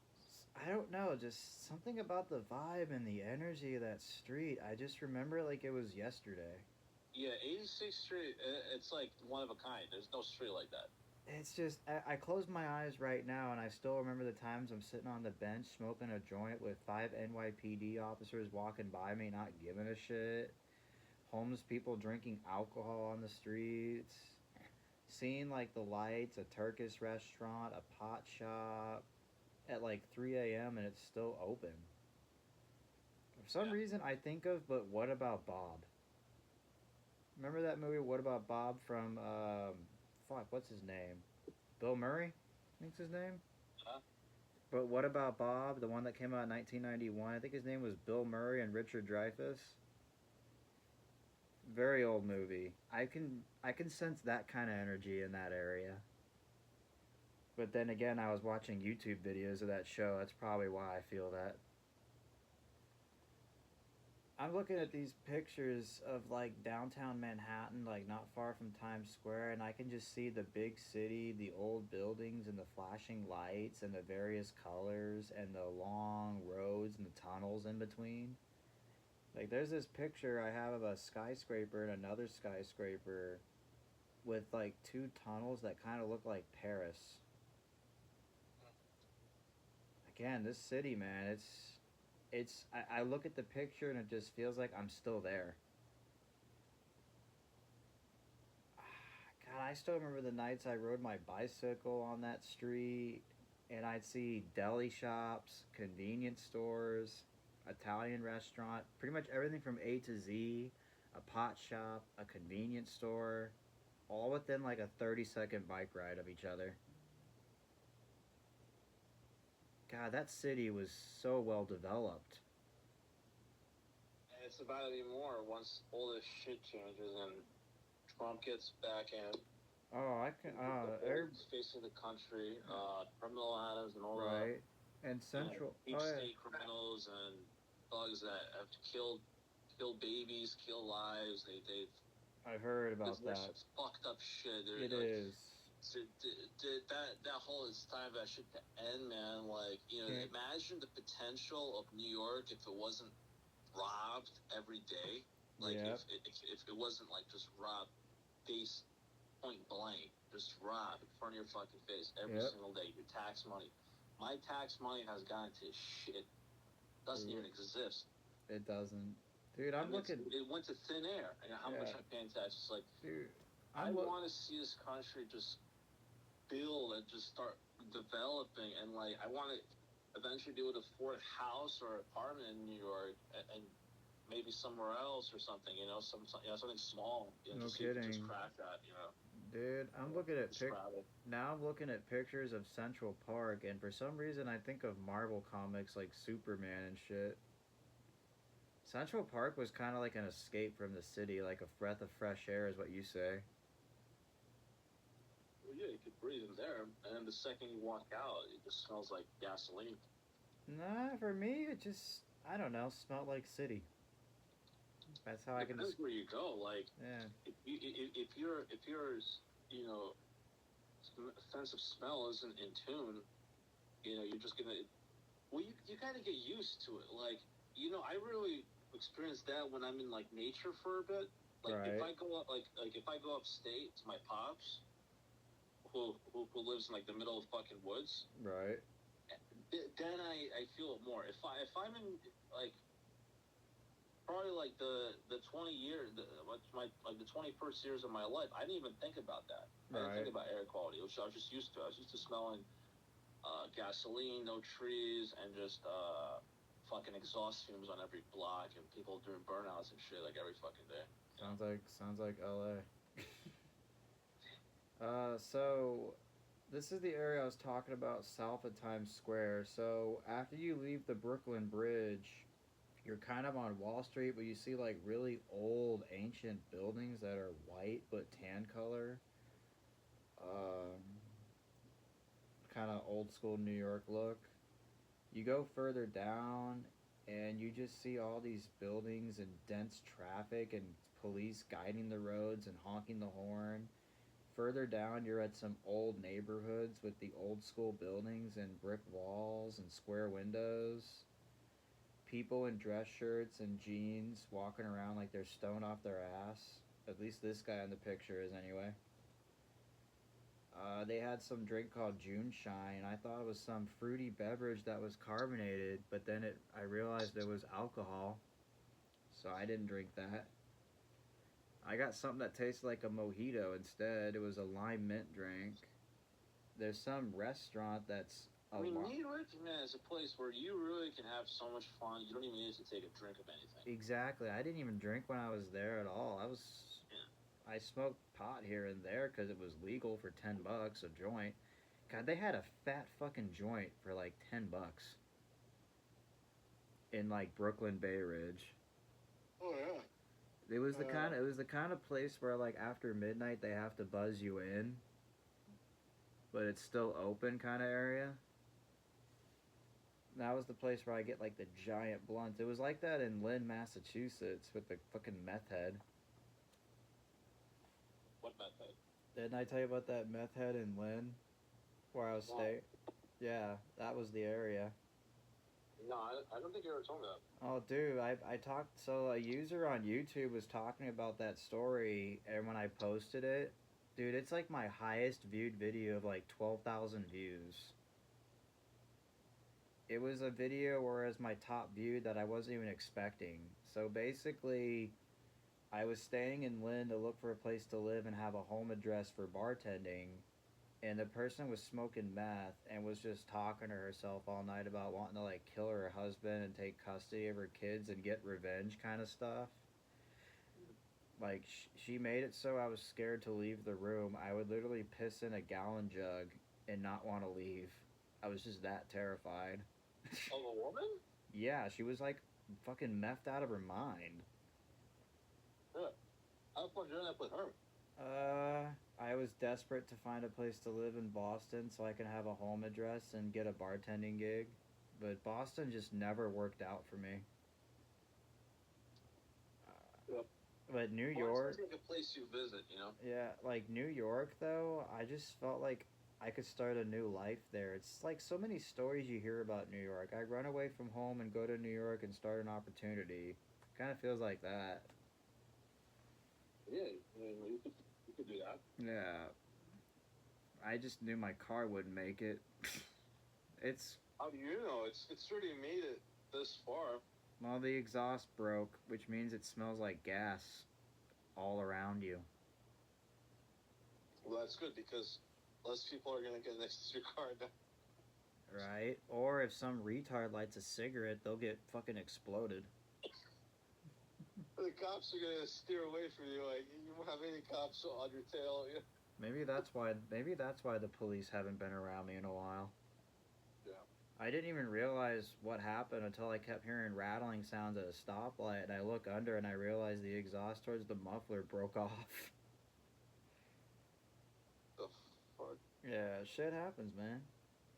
I don't know, just something about the vibe and the energy of that street. I just remember it like it was yesterday. Yeah, 86th Street, it's like one of a kind. There's no street like that. It's just, I close my eyes right now and I still remember the times I'm sitting on the bench smoking a joint with 5 NYPD officers walking by me not giving a shit. Homeless people drinking alcohol on the streets. Seeing like the lights, a Turkish restaurant, a pot shop at like 3 a.m. and it's still open. For some reason I think of, but What About Bob? Remember that movie, What About Bob, from, what's his name? Bill Murray, I think's his name? But What About Bob, the one that came out in 1991, I think his name was Bill Murray and Richard Dreyfuss. Very old movie. I can sense that kind of energy in that area. But then again, I was watching YouTube videos of that show. That's probably why I feel that. I'm looking at these pictures of like downtown Manhattan, like not far from Times Square, and I can just see the big city, the old buildings and the flashing lights and the various colors and the long roads and the tunnels in between. Like there's this picture I have of a skyscraper and another skyscraper with like 2 tunnels that kind of look like Paris. Again, this city, man, I look at the picture and it just feels like I'm still there. God, I still remember the nights I rode my bicycle on that street and I'd see deli shops, convenience stores, Italian restaurant, pretty much everything from A to Z, a pot shop, a convenience store, all within like a 30-second bike ride of each other. God, that city was so well developed. And it's about to be more once all this shit changes and Trump gets back in. Oh, I can. Facing the country, criminal Adams and all that. Right, and Central. Deep state criminals and thugs that have killed babies, killed lives. They've. I've heard about that. Fucked up shit. It is. that whole it's time that shit to end, man. Like, imagine the potential of New York if it wasn't robbed every day. Like, if it wasn't like just robbed face point blank, just robbed in front of your fucking face every single day. Your tax money. My tax money has gone to shit. Doesn't even exist. It doesn't. Dude, I'm looking. It went to thin air. And how much I'm paying taxes. Like, dude, I want to see this country just build and just start developing. And, like, I want to eventually be able to afford a house or apartment in New York and maybe somewhere else or something, something small. No kidding. Just crack that, Dude, I'm looking at now. I'm looking at pictures of Central Park, and for some reason, I think of Marvel comics like Superman and shit. Central Park was kind of like an escape from the city, like a breath of fresh air, is what you say. Well, yeah, you could breathe in there, and then the second you walk out, it just smells like gasoline. Nah, for me, it just, I don't know, smelled like city. That's how I can. Depends where you go. Like, if your sense of smell isn't in tune, you're just gonna. Well, you gotta get used to it. Like, I really experienced that when I'm in like nature for a bit. Like, if I go up, if I go upstate to my pops, who lives in like the middle of fucking woods. Right. Then I feel it more. If I'm in like. Probably like the 20 years, the 21st years of my life, I didn't even think about that. I didn't think about air quality, which I was just used to. I was used to smelling gasoline, no trees, and just fucking exhaust fumes on every block, and people doing burnouts and shit like every fucking day. Sounds like LA. So this is the area I was talking about, south of Times Square. So after you leave the Brooklyn Bridge, you're kind of on Wall Street, but you see like really old, ancient buildings that are white but tan color. Kind of old school New York look. You go further down, and you just see all these buildings and dense traffic and police guiding the roads and honking the horn. Further down, you're at some old neighborhoods with the old school buildings and brick walls and square windows. People in dress shirts and jeans walking around like they're stoned off their ass. At least this guy in the picture is, anyway. They had some drink called June Shine. I thought it was some fruity beverage that was carbonated, but then I realized it was alcohol, so I didn't drink that. I got something that tasted like a mojito instead. It was a lime mint drink. There's some restaurant that's New York, man, is a place where you really can have so much fun. You don't even need to take a drink of anything. Exactly. I didn't even drink when I was there at all. I smoked pot here and there because it was legal for $10 a joint. God, they had a fat fucking joint for like $10 in like Brooklyn Bay Ridge. Oh yeah. It was the kind of place where like after midnight they have to buzz you in, but it's still open kind of area. That was the place where I get like the giant blunts. It was like that in Lynn, Massachusetts with the fucking meth head. What meth head? Didn't I tell you about that meth head in Lynn where I was staying? Yeah, that was the area. No, I don't think you ever told me that. Oh, dude, I talked, so a user on YouTube was talking about that story, and when I posted it, dude, it's like my highest viewed video of like 12,000 views. It was a video where it was my top viewed that I wasn't even expecting. So basically, I was staying in Lynn to look for a place to live and have a home address for bartending, and the person was smoking meth and was just talking to herself all night about wanting to like kill her husband and take custody of her kids and get revenge kind of stuff. Like, she made it so I was scared to leave the room. I would literally piss in a gallon jug and not want to leave. I was just that terrified. Of a woman? Yeah, she was like fucking methed out of her mind. Yeah. How the fuck did you end up with her? I was desperate to find a place to live in Boston so I can have a home address and get a bartending gig. But Boston just never worked out for me. But New Or it's York, like a place you visit, you know? yeah, like New York though, I just felt like I could start a new life there. It's like so many stories you hear about New York. I run away from home and go to New York and start an opportunity. Kind of feels like that. Yeah, I mean, you could do that. Yeah, I just knew my car wouldn't make it. It's How do you know? It's already made it this far. well, the exhaust broke, which means it smells like gas all around you. Well, that's good because less people are gonna get next to your car now. Right? Or if some retard lights a cigarette, they'll get fucking exploded. The cops are gonna steer away from you. Like you won't have any cops on your tail. You know? Maybe that's why. Maybe that's why the police haven't been around me in a while. Yeah. I didn't even realize what happened until I kept hearing rattling sounds at a stoplight, and I look under and I realize the exhaust towards the muffler broke off. The fuck. Yeah, shit happens, man.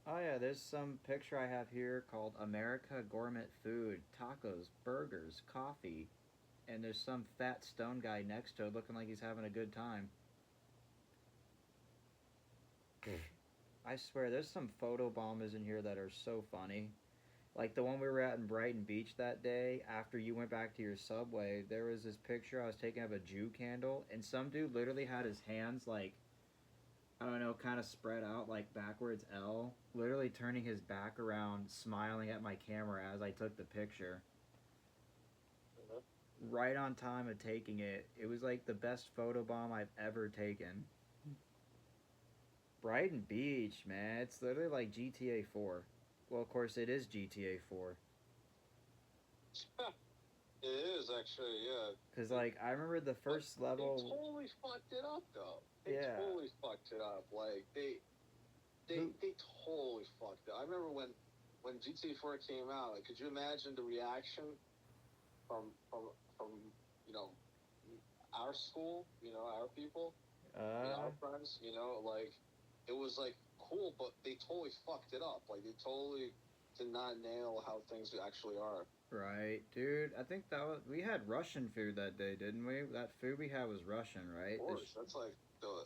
Oh yeah, there's some picture I have here called America Gourmet Food, tacos, burgers, coffee, and there's some fat stone guy next to it looking like he's having a good time. I swear, there's some photo bombers in here that are so funny. Like the one we were at in Brighton Beach that day, after you went back to your subway, there was this picture I was taking of a Jew candle, and some dude literally had his hands like, I don't know, kind of spread out like backwards L, literally turning his back around, smiling at my camera as I took the picture. Uh-huh. Right on time of taking it. It was like the best photo bomb I've ever taken. Brighton Beach, man. It's literally like GTA 4. Well, of course, it is GTA 4. It is actually, yeah. Because, like, I remember the first level. They totally fucked it up, though. They Yeah. totally fucked it up. Like they totally fucked it. I remember when GTA 4 came out. Like, could you imagine the reaction from you know our school, our people, our friends, like it was like cool, but they totally fucked it up. Like they totally did not nail how things actually are. Right, dude. I think we had Russian food that day, didn't we? That food we had was Russian, right? Of course, that's like the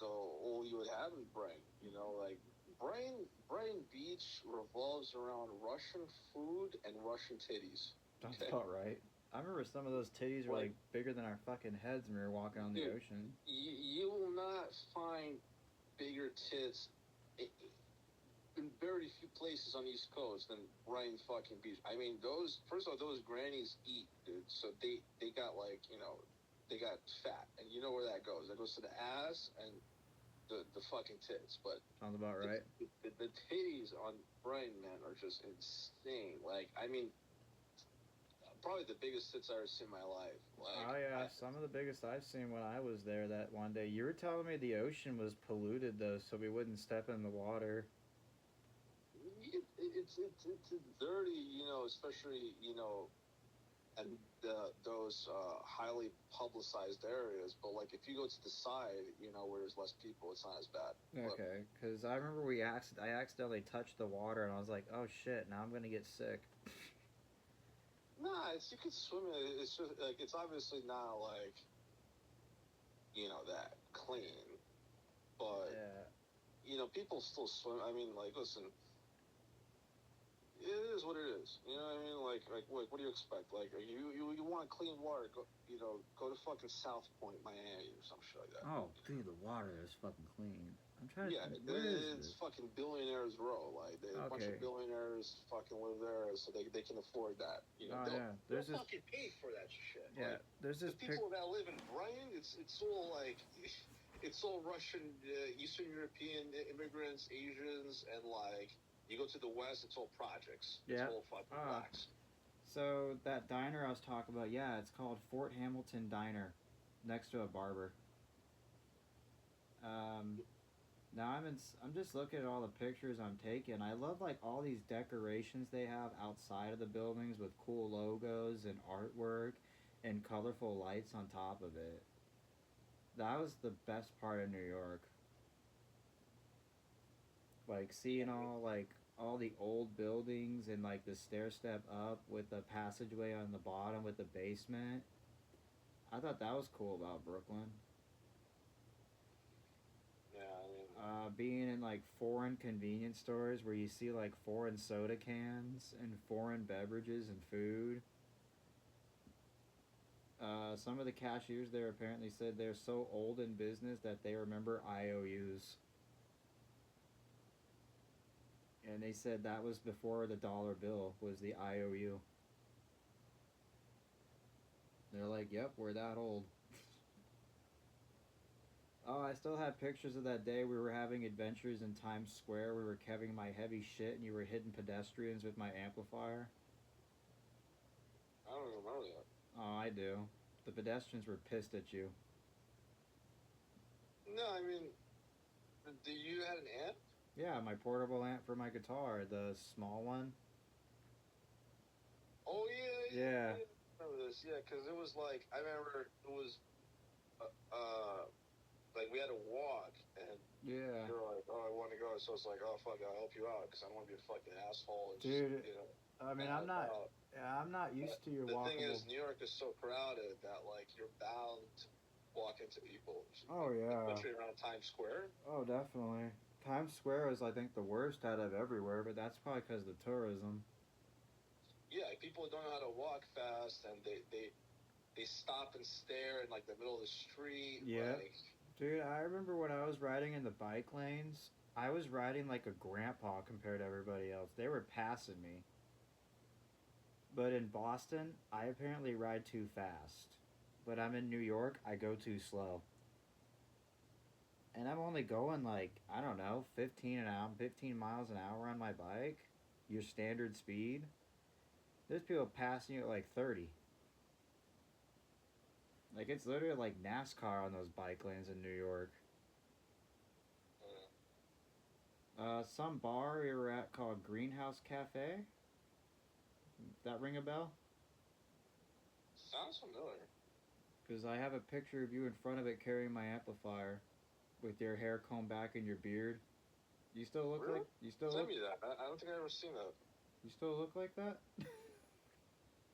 all you would have in Brain. Like Brain Beach revolves around Russian food and Russian titties. That's about right. I remember some of those titties were like bigger than our fucking heads when we were walking on the ocean. You will not find bigger tits in very few places on the East Coast than Brighton fucking Beach. I mean, first of all, those grannies eat, dude. So they got like, they got fat. And you know where that goes. That goes to the ass and the fucking tits. But sounds about right. The titties on Brighton, man, are just insane. Like, I mean, probably the biggest tits I've ever seen in my life. Like, oh yeah, some of the biggest I've seen when I was there that one day. You were telling me the ocean was polluted though, so we wouldn't step in the water. It's dirty, especially, and those highly publicized areas. But like if you go to the side, where there's less people, it's not as bad. Okay, because I remember I accidentally touched the water and I was like, oh shit, now I'm gonna get sick. Nah, you can swim in it. It's just like it's obviously not like that clean, but people still swim. I mean, like, listen. It is what it is. You know what I mean? Like what do you expect? Like, you want clean water? Go to fucking South Point, Miami, or some shit like that. Oh, dude, the water is fucking clean. I'm trying to. Yeah, it's fucking billionaires row. Like, a bunch of billionaires fucking live there, so they can afford that. They'll fucking pay for that shit. Yeah, like, there's this. The people that live in Brighton, it's all like. It's all Russian, Eastern European immigrants, Asians, and like. You go to the west, it's all projects. It's all fucking blacks. So that diner I was talking about, yeah, it's called Fort Hamilton Diner, next to a barber. Now I'm just looking at all the pictures I'm taking. I love like all these decorations they have outside of the buildings with cool logos and artwork and colorful lights on top of it. That was the best part of New York. Like seeing all the old buildings and like the stair step up with the passageway on the bottom with the basement. I thought that was cool about Brooklyn. Yeah, I mean, Being in like foreign convenience stores where you see like foreign soda cans and foreign beverages and food. Some of the cashiers there apparently said they're so old in business that they remember IOUs. And they said that was before the dollar bill was the IOU. They're like, yep, we're that old. Oh, I still have pictures of that day we were having adventures in Times Square. We were carrying my heavy shit and you were hitting pedestrians with my amplifier. I don't even remember that. Oh, I do. The pedestrians were pissed at you. No, I mean, do you had an amp? Yeah, my portable amp for my guitar, the small one. Oh yeah. Yeah. I remember this? Yeah, because it was like I remember it was, like we had to walk and Yeah. you're like, oh, I want to go, so it's like, oh fuck, I'll help you out because I don't want to be a fucking asshole. And Dude, just, you know. I mean, I'm not used to your The walkable. thing is, New York is so crowded that like you're bound to walk into people. Oh yeah. Especially around Times Square. Oh, definitely. Times Square is, I think, the worst out of everywhere, but that's probably because of the tourism. Yeah, people don't know how to walk fast, and they stop and stare in like the middle of the street. Yeah. Like, Dude, I remember when I was riding in the bike lanes, I was riding like a grandpa compared to everybody else. They were passing me. But in Boston, I apparently ride too fast. But I'm in New York, I go too slow. And I'm only going like, I don't know, 15 miles an hour on my bike. Your standard speed. There's people passing you at like 30. Like, it's literally like NASCAR on those bike lanes in New York. Some bar we were at called Greenhouse Cafe. That ring a bell? sounds familiar. Because I have a picture of you in front of it carrying my amplifier with your hair combed back and your beard. You still look Really? like... You still Send look... me that. I don't think I've ever seen that. You still look like that?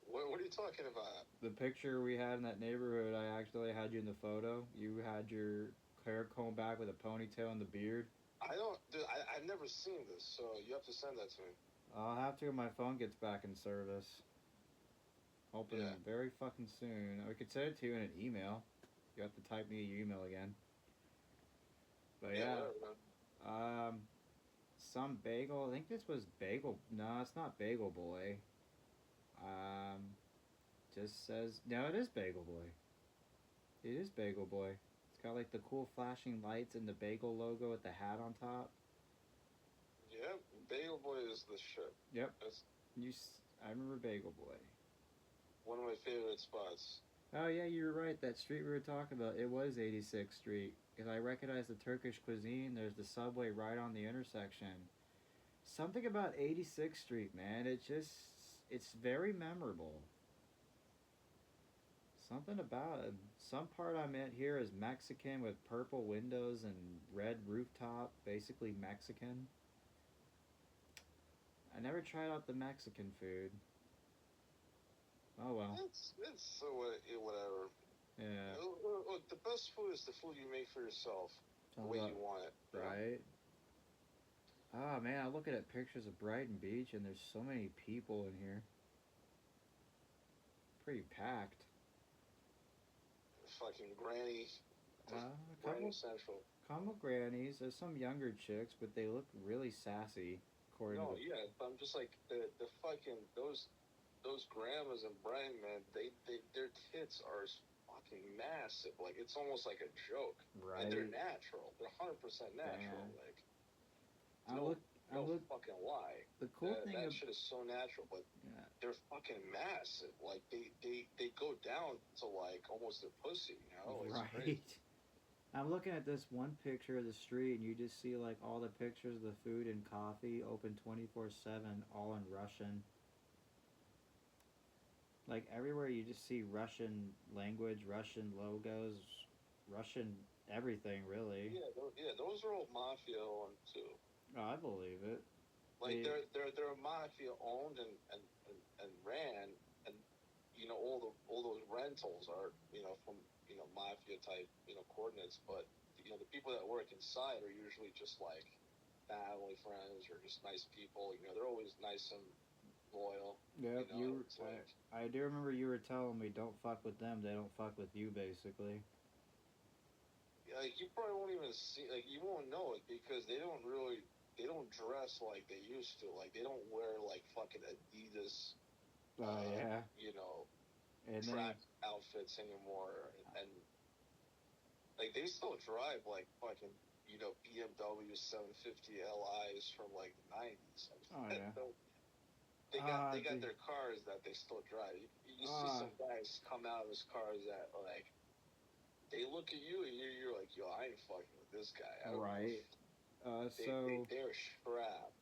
What are you talking about? The picture we had in that neighborhood, I actually had you in the photo. You had your hair combed back with a ponytail and the beard. I don't, dude. I've never seen this, so you have to send that to me. I'll have to when my phone gets back in service. Hoping very fucking soon. We could send it to you in an email. You have to type me your email again. But yeah. Whatever, Some bagel. I think this was Bagel. No, it's not Bagel Boy. Just says no. It is Bagel Boy. It is Bagel Boy. It's got like the cool flashing lights and the bagel logo with the hat on top. Yeah, Bagel Boy is the shit. Yep. That's I remember Bagel Boy. one of my favorite spots. Oh yeah, you're right. That street we were talking about, it was 86th Street. Because I recognize the Turkish cuisine. There's the subway right on the intersection. Something about 86th Street, man. It's very memorable. Something about it. Some part I'm at here is Mexican with purple windows and red rooftop. Basically Mexican. I never tried out the Mexican food. Oh well. It's so whatever. Yeah. Look, the best food is the food you make for yourself, the way you want it. Right. Ah, man, I'm looking at pictures of Brighton Beach, and there's so many people in here. Pretty packed. Fucking granny. Granny Central. Couple grannies. There's some younger chicks, but they look really sassy. No, yeah, but I'm just like the fucking those grandmas in Brighton, man. Their tits are fucking massive. Like it's almost like a joke. Right. And they're natural. They're 100% natural. Damn. Like I look fucking lie. The cool thing that shit is so natural, but they're fucking massive. Like they go down to like almost their pussy. You know? It's right. crazy. I'm looking at this one picture of the street, and you just see like all the pictures of the food and coffee open 24/7, all in Russian. Like everywhere, you just see Russian language, Russian logos, Russian everything, really. Yeah, those are all mafia owned too. Oh, I believe it. Like they're mafia owned and ran, and all those rentals are, from, mafia type, coordinates, but, the people that work inside are usually just like family, friends, or just nice people. They're always nice and loyal. Yep, It's like, I do remember you were telling me don't fuck with them, they don't fuck with you, basically. like, you probably won't even see, like, you won't know it because they don't dress like they used to. Like, they don't wear like fucking Adidas, Oh, yeah. And track outfits anymore, and like they still drive like fucking BMW 750 Li's from like the 90s. oh, yeah. They got their cars that they still drive. You see some guys come out of his cars that like they look at you and you're like, yo, I ain't fucking with this guy. Right. They're strapped.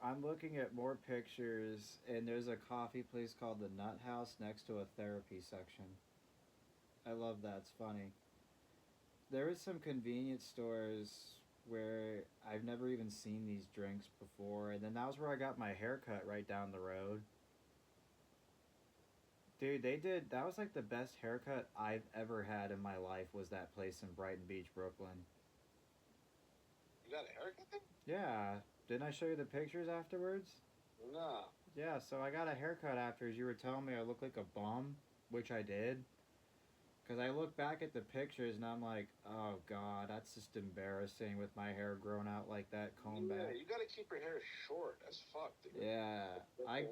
I'm looking at more pictures, and there's a coffee place called the Nut House next to a therapy section. I love that. It's funny. There was some convenience stores where I've never even seen these drinks before, and then that was where I got my haircut right down the road. Dude, that was like the best haircut I've ever had in my life was that place in Brighton Beach, Brooklyn. You got a haircut there? Yeah. Didn't I show you the pictures afterwards? No. Yeah, so I got a haircut after, as you were telling me I look like a bum, which I did. Because I look back at the pictures and I'm like, oh god, that's just embarrassing with my hair grown out like that, combed back. Yeah, you gotta keep your hair short as fuck, dude. Yeah, I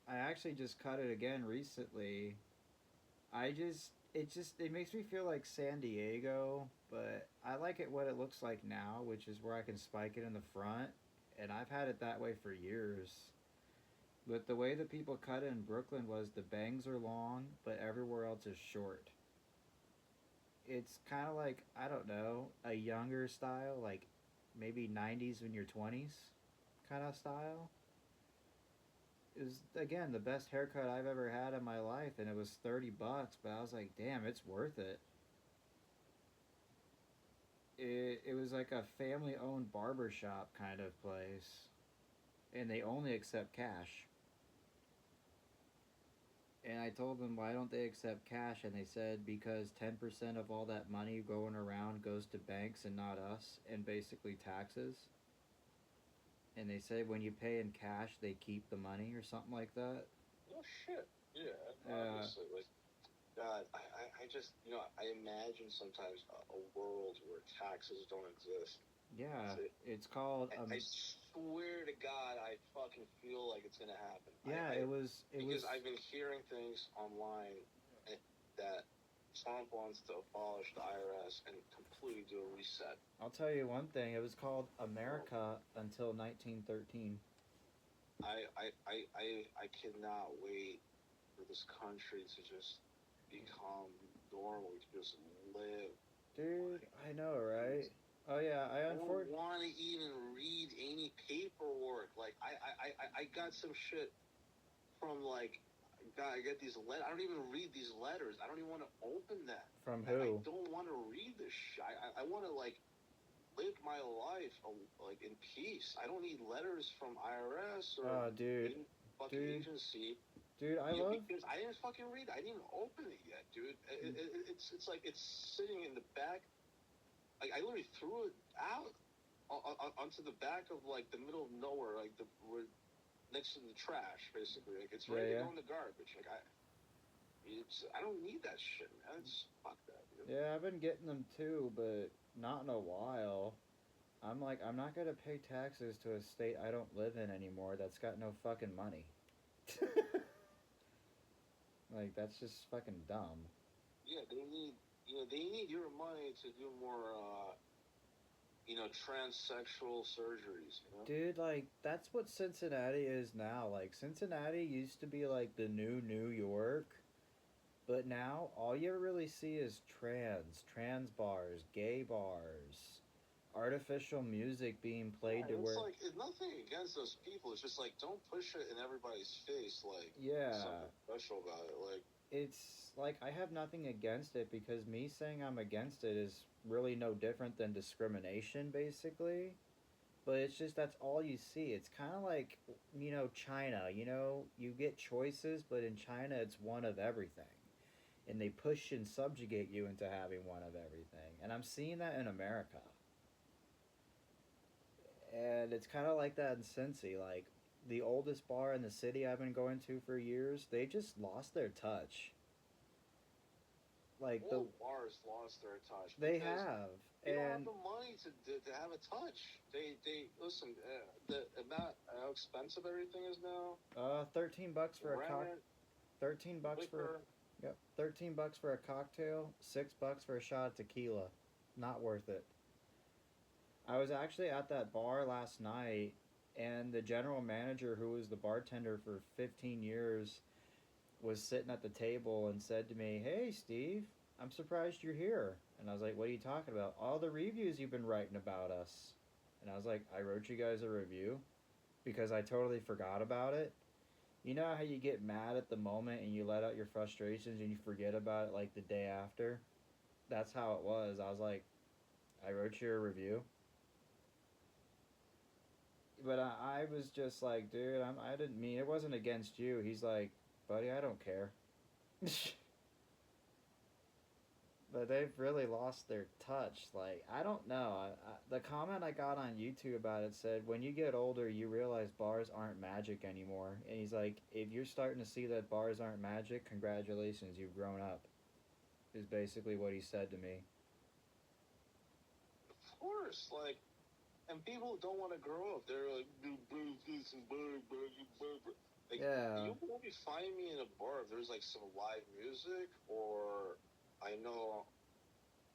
actually just cut it again recently. It makes me feel like San Diego, but I like it what it looks like now, which is where I can spike it in the front, and I've had it that way for years. But the way that people cut it in Brooklyn was the bangs are long, but everywhere else is short. It's kind of like, I don't know, a younger style, like maybe 90s when you're 20s kind of style. It was, again, the best haircut I've ever had in my life, and it was $30, but I was like, damn, it's worth it. It was like a family owned barbershop kind of place, and they only accept cash. And I told them, why don't they accept cash? And they said, because 10% of all that money going around goes to banks and not us, and basically taxes. And they say when you pay in cash, they keep the money or something like that. Oh, shit. Yeah, obviously. Like, God, I just, I imagine sometimes a world where taxes don't exist. Yeah, it's called. I swear to God, I fucking feel like it's gonna happen. Yeah, because I've been hearing things online that Trump wants to abolish the IRS and completely do a reset. I'll tell you one thing. It was called America until 1913. I cannot wait for this country to just become normal, to just live. Dude, I know, right? Oh yeah, I don't want to even read any paperwork. Like I got some shit from like, God, I get these letters. I don't even read these letters. I don't even want to open them. From who? I don't want to read this shit. I want to like live my life like in peace. I don't need letters from IRS or any fucking agency. Dude, because I didn't fucking read it. I didn't even open it yet, dude. It's like it's sitting in the back. Like, I literally threw it out onto the back of like the middle of nowhere, like we're next to the trash, basically. Like, it's ready to go in the garbage. Like I don't need that shit, man. Fuck that, dude. Yeah, I've been getting them too, but not in a while. I'm like, I'm not gonna pay taxes to a state I don't live in anymore that's got no fucking money. Like, that's just fucking dumb. Yeah, they need your money to do more, transsexual surgeries, Dude, like, that's what Cincinnati is now. Like, Cincinnati used to be, like, the new New York. But now, all you really see is trans bars, gay bars, artificial music being played to where... It's like, it's nothing against those people. It's just like, don't push it in everybody's face, like, something special about it. Like, it's like, I have nothing against it, because me saying I'm against it is really no different than discrimination, basically. But it's just that's all you see. It's kind of like, China. You get choices, but in China, it's one of everything. And they push and subjugate you into having one of everything. And I'm seeing that in America. And it's kind of like that in Cincy. Like, the oldest bar in the city I've been going to for years, they just lost their touch. Like, All bars lost their touch. They have. They don't have the money to have a touch. They listen. The amount how expensive everything is now. $13 for a cocktail. $13 for. Yep, $13 for a cocktail. $6 for a shot of tequila. Not worth it. I was actually at that bar last night, and the general manager, who was the bartender for 15 years, was sitting at the table and said to me, "Hey, Steve, I'm surprised you're here." And I was like, "What are you talking about?" "All the reviews you've been writing about us." And I was like, "I wrote you guys a review?" Because I totally forgot about it. You know how you get mad at the moment and you let out your frustrations and you forget about it like the day after? That's how it was. I was like, "I wrote you a review?" But I was just like, "Dude, I didn't mean it. Wasn't against you." He's like, "Buddy, I don't care." But they've really lost their touch. Like, I don't know. The comment I got on YouTube about it said, when you get older, you realize bars aren't magic anymore. And he's like, if you're starting to see that bars aren't magic, congratulations, you've grown up. Is basically what he said to me. Of course, like, and people don't want to grow up. They're like, like, yeah. You won't be finding me in a bar if there's like some live music, or I know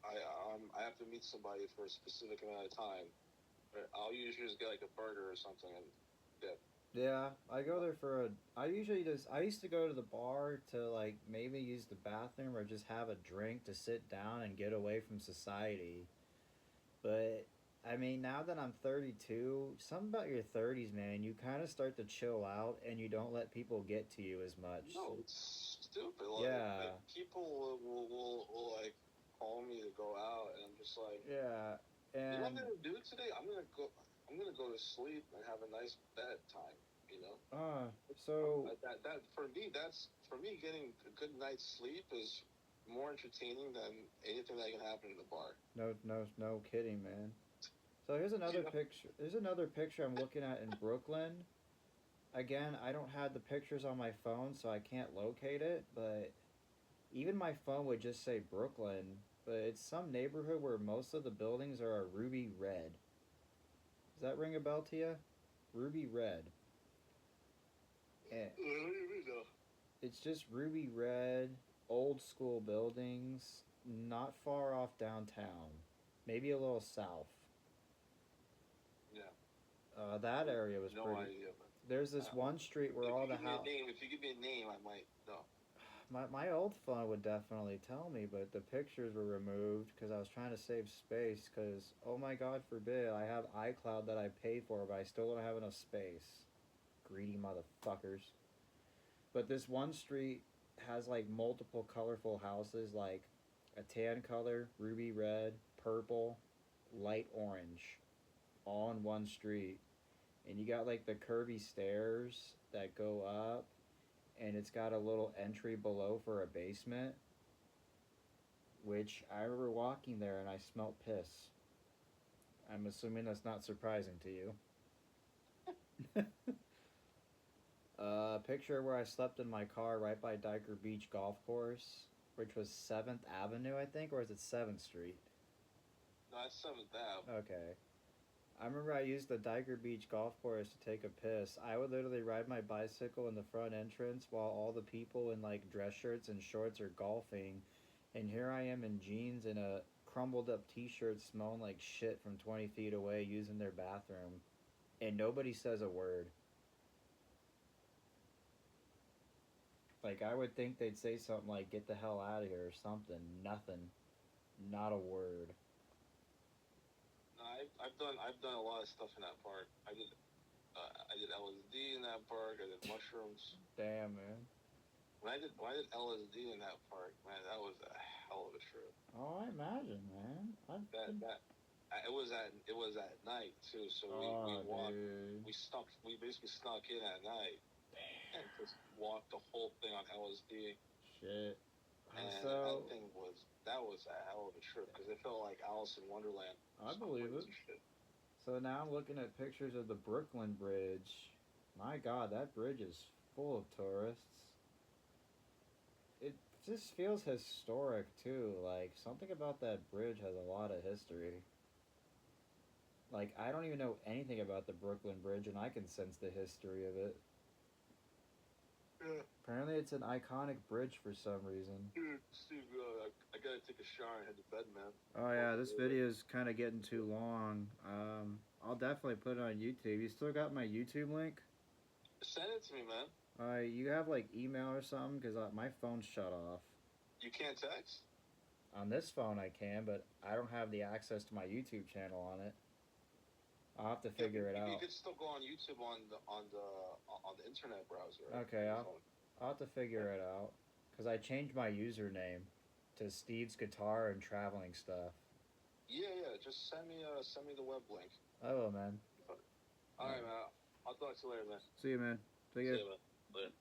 I have to meet somebody for a specific amount of time. I'll usually just get like a burger or something and dip. Yeah, I go there I used to go to the bar to like maybe use the bathroom or just have a drink to sit down and get away from society. But I mean, now that I'm 32, something about your 30s, man, you kind of start to chill out and you don't let people get to you as much. No, it's stupid. Like, yeah. Like, people will like call me to go out, and I'm just like, yeah. And you know what I'm gonna do today? I'm gonna go to sleep and have a nice bedtime. You know. So that for me getting a good night's sleep is more entertaining than anything that can happen in the bar. No kidding, man. So here's another picture. There's another picture I'm looking at in Brooklyn. Again, I don't have the pictures on my phone, so I can't locate it. But even my phone would just say Brooklyn. But it's some neighborhood where most of the buildings are a ruby red. Does that ring a bell to you? Ruby red. It's just ruby red, old school buildings, not far off downtown. Maybe a little south. Yeah. That area was no pretty. Idea, there's this one street where all the houses. If you give me a name, I might know. My old phone would definitely tell me, but the pictures were removed because I was trying to save space. Because, oh my God forbid, I have iCloud that I pay for, but I still don't have enough space. Greedy motherfuckers. But this one street has like multiple colorful houses, like a tan color, ruby red, purple, light orange, all in one street. And you got like the curvy stairs that go up, and it's got a little entry below for a basement, which I remember walking there and I smelled piss. I'm assuming that's not surprising to you. A picture where I slept in my car right by Diker Beach Golf Course, which was 7th Avenue, I think, or is it 7th Street? No, it's 7th Ave. Okay. I remember I used the Diker Beach Golf Course to take a piss. I would literally ride my bicycle in the front entrance while all the people in like dress shirts and shorts are golfing, and here I am in jeans and a crumbled up t-shirt smelling like shit from 20 feet away using their bathroom, and nobody says a word. Like, I would think they'd say something like, "Get the hell out of here," or something. Nothing. Not a word. No, I've done a lot of stuff in that park. I did LSD in that park. I did mushrooms. Damn, man. When I did LSD in that park, man, that was a hell of a trip. Oh, I imagine, man. It was at night too, so we walked. We basically snuck in at night and just walked the whole thing on LSD. Shit. And so that was a hell of a trip because it felt like Alice in Wonderland. I believe it. Shit. So now I'm looking at pictures of the Brooklyn Bridge. My God, that bridge is full of tourists. It just feels historic too. Like something about that bridge has a lot of history. Like I don't even know anything about the Brooklyn Bridge, and I can sense the history of it. Yeah. Apparently, it's an iconic bridge for some reason. Dude, Steve, I gotta take a shower and head to bed, man. Oh yeah, this video is kind of getting too long. I'll definitely put it on YouTube. You still got my YouTube link? Send it to me, man. You have like email or something? Because my phone's shut off. You can't text? On this phone I can, but I don't have the access to my YouTube channel on it. I'll have to figure it out. You could still go on YouTube on the internet browser. Right? Okay, I'll have to figure it out. Because I changed my username to Steve's Guitar and Traveling Stuff. Yeah. Just send me the web link. I will, man. All right, man. I'll talk to you later, man. See you, man. Take care. See you, man. Later.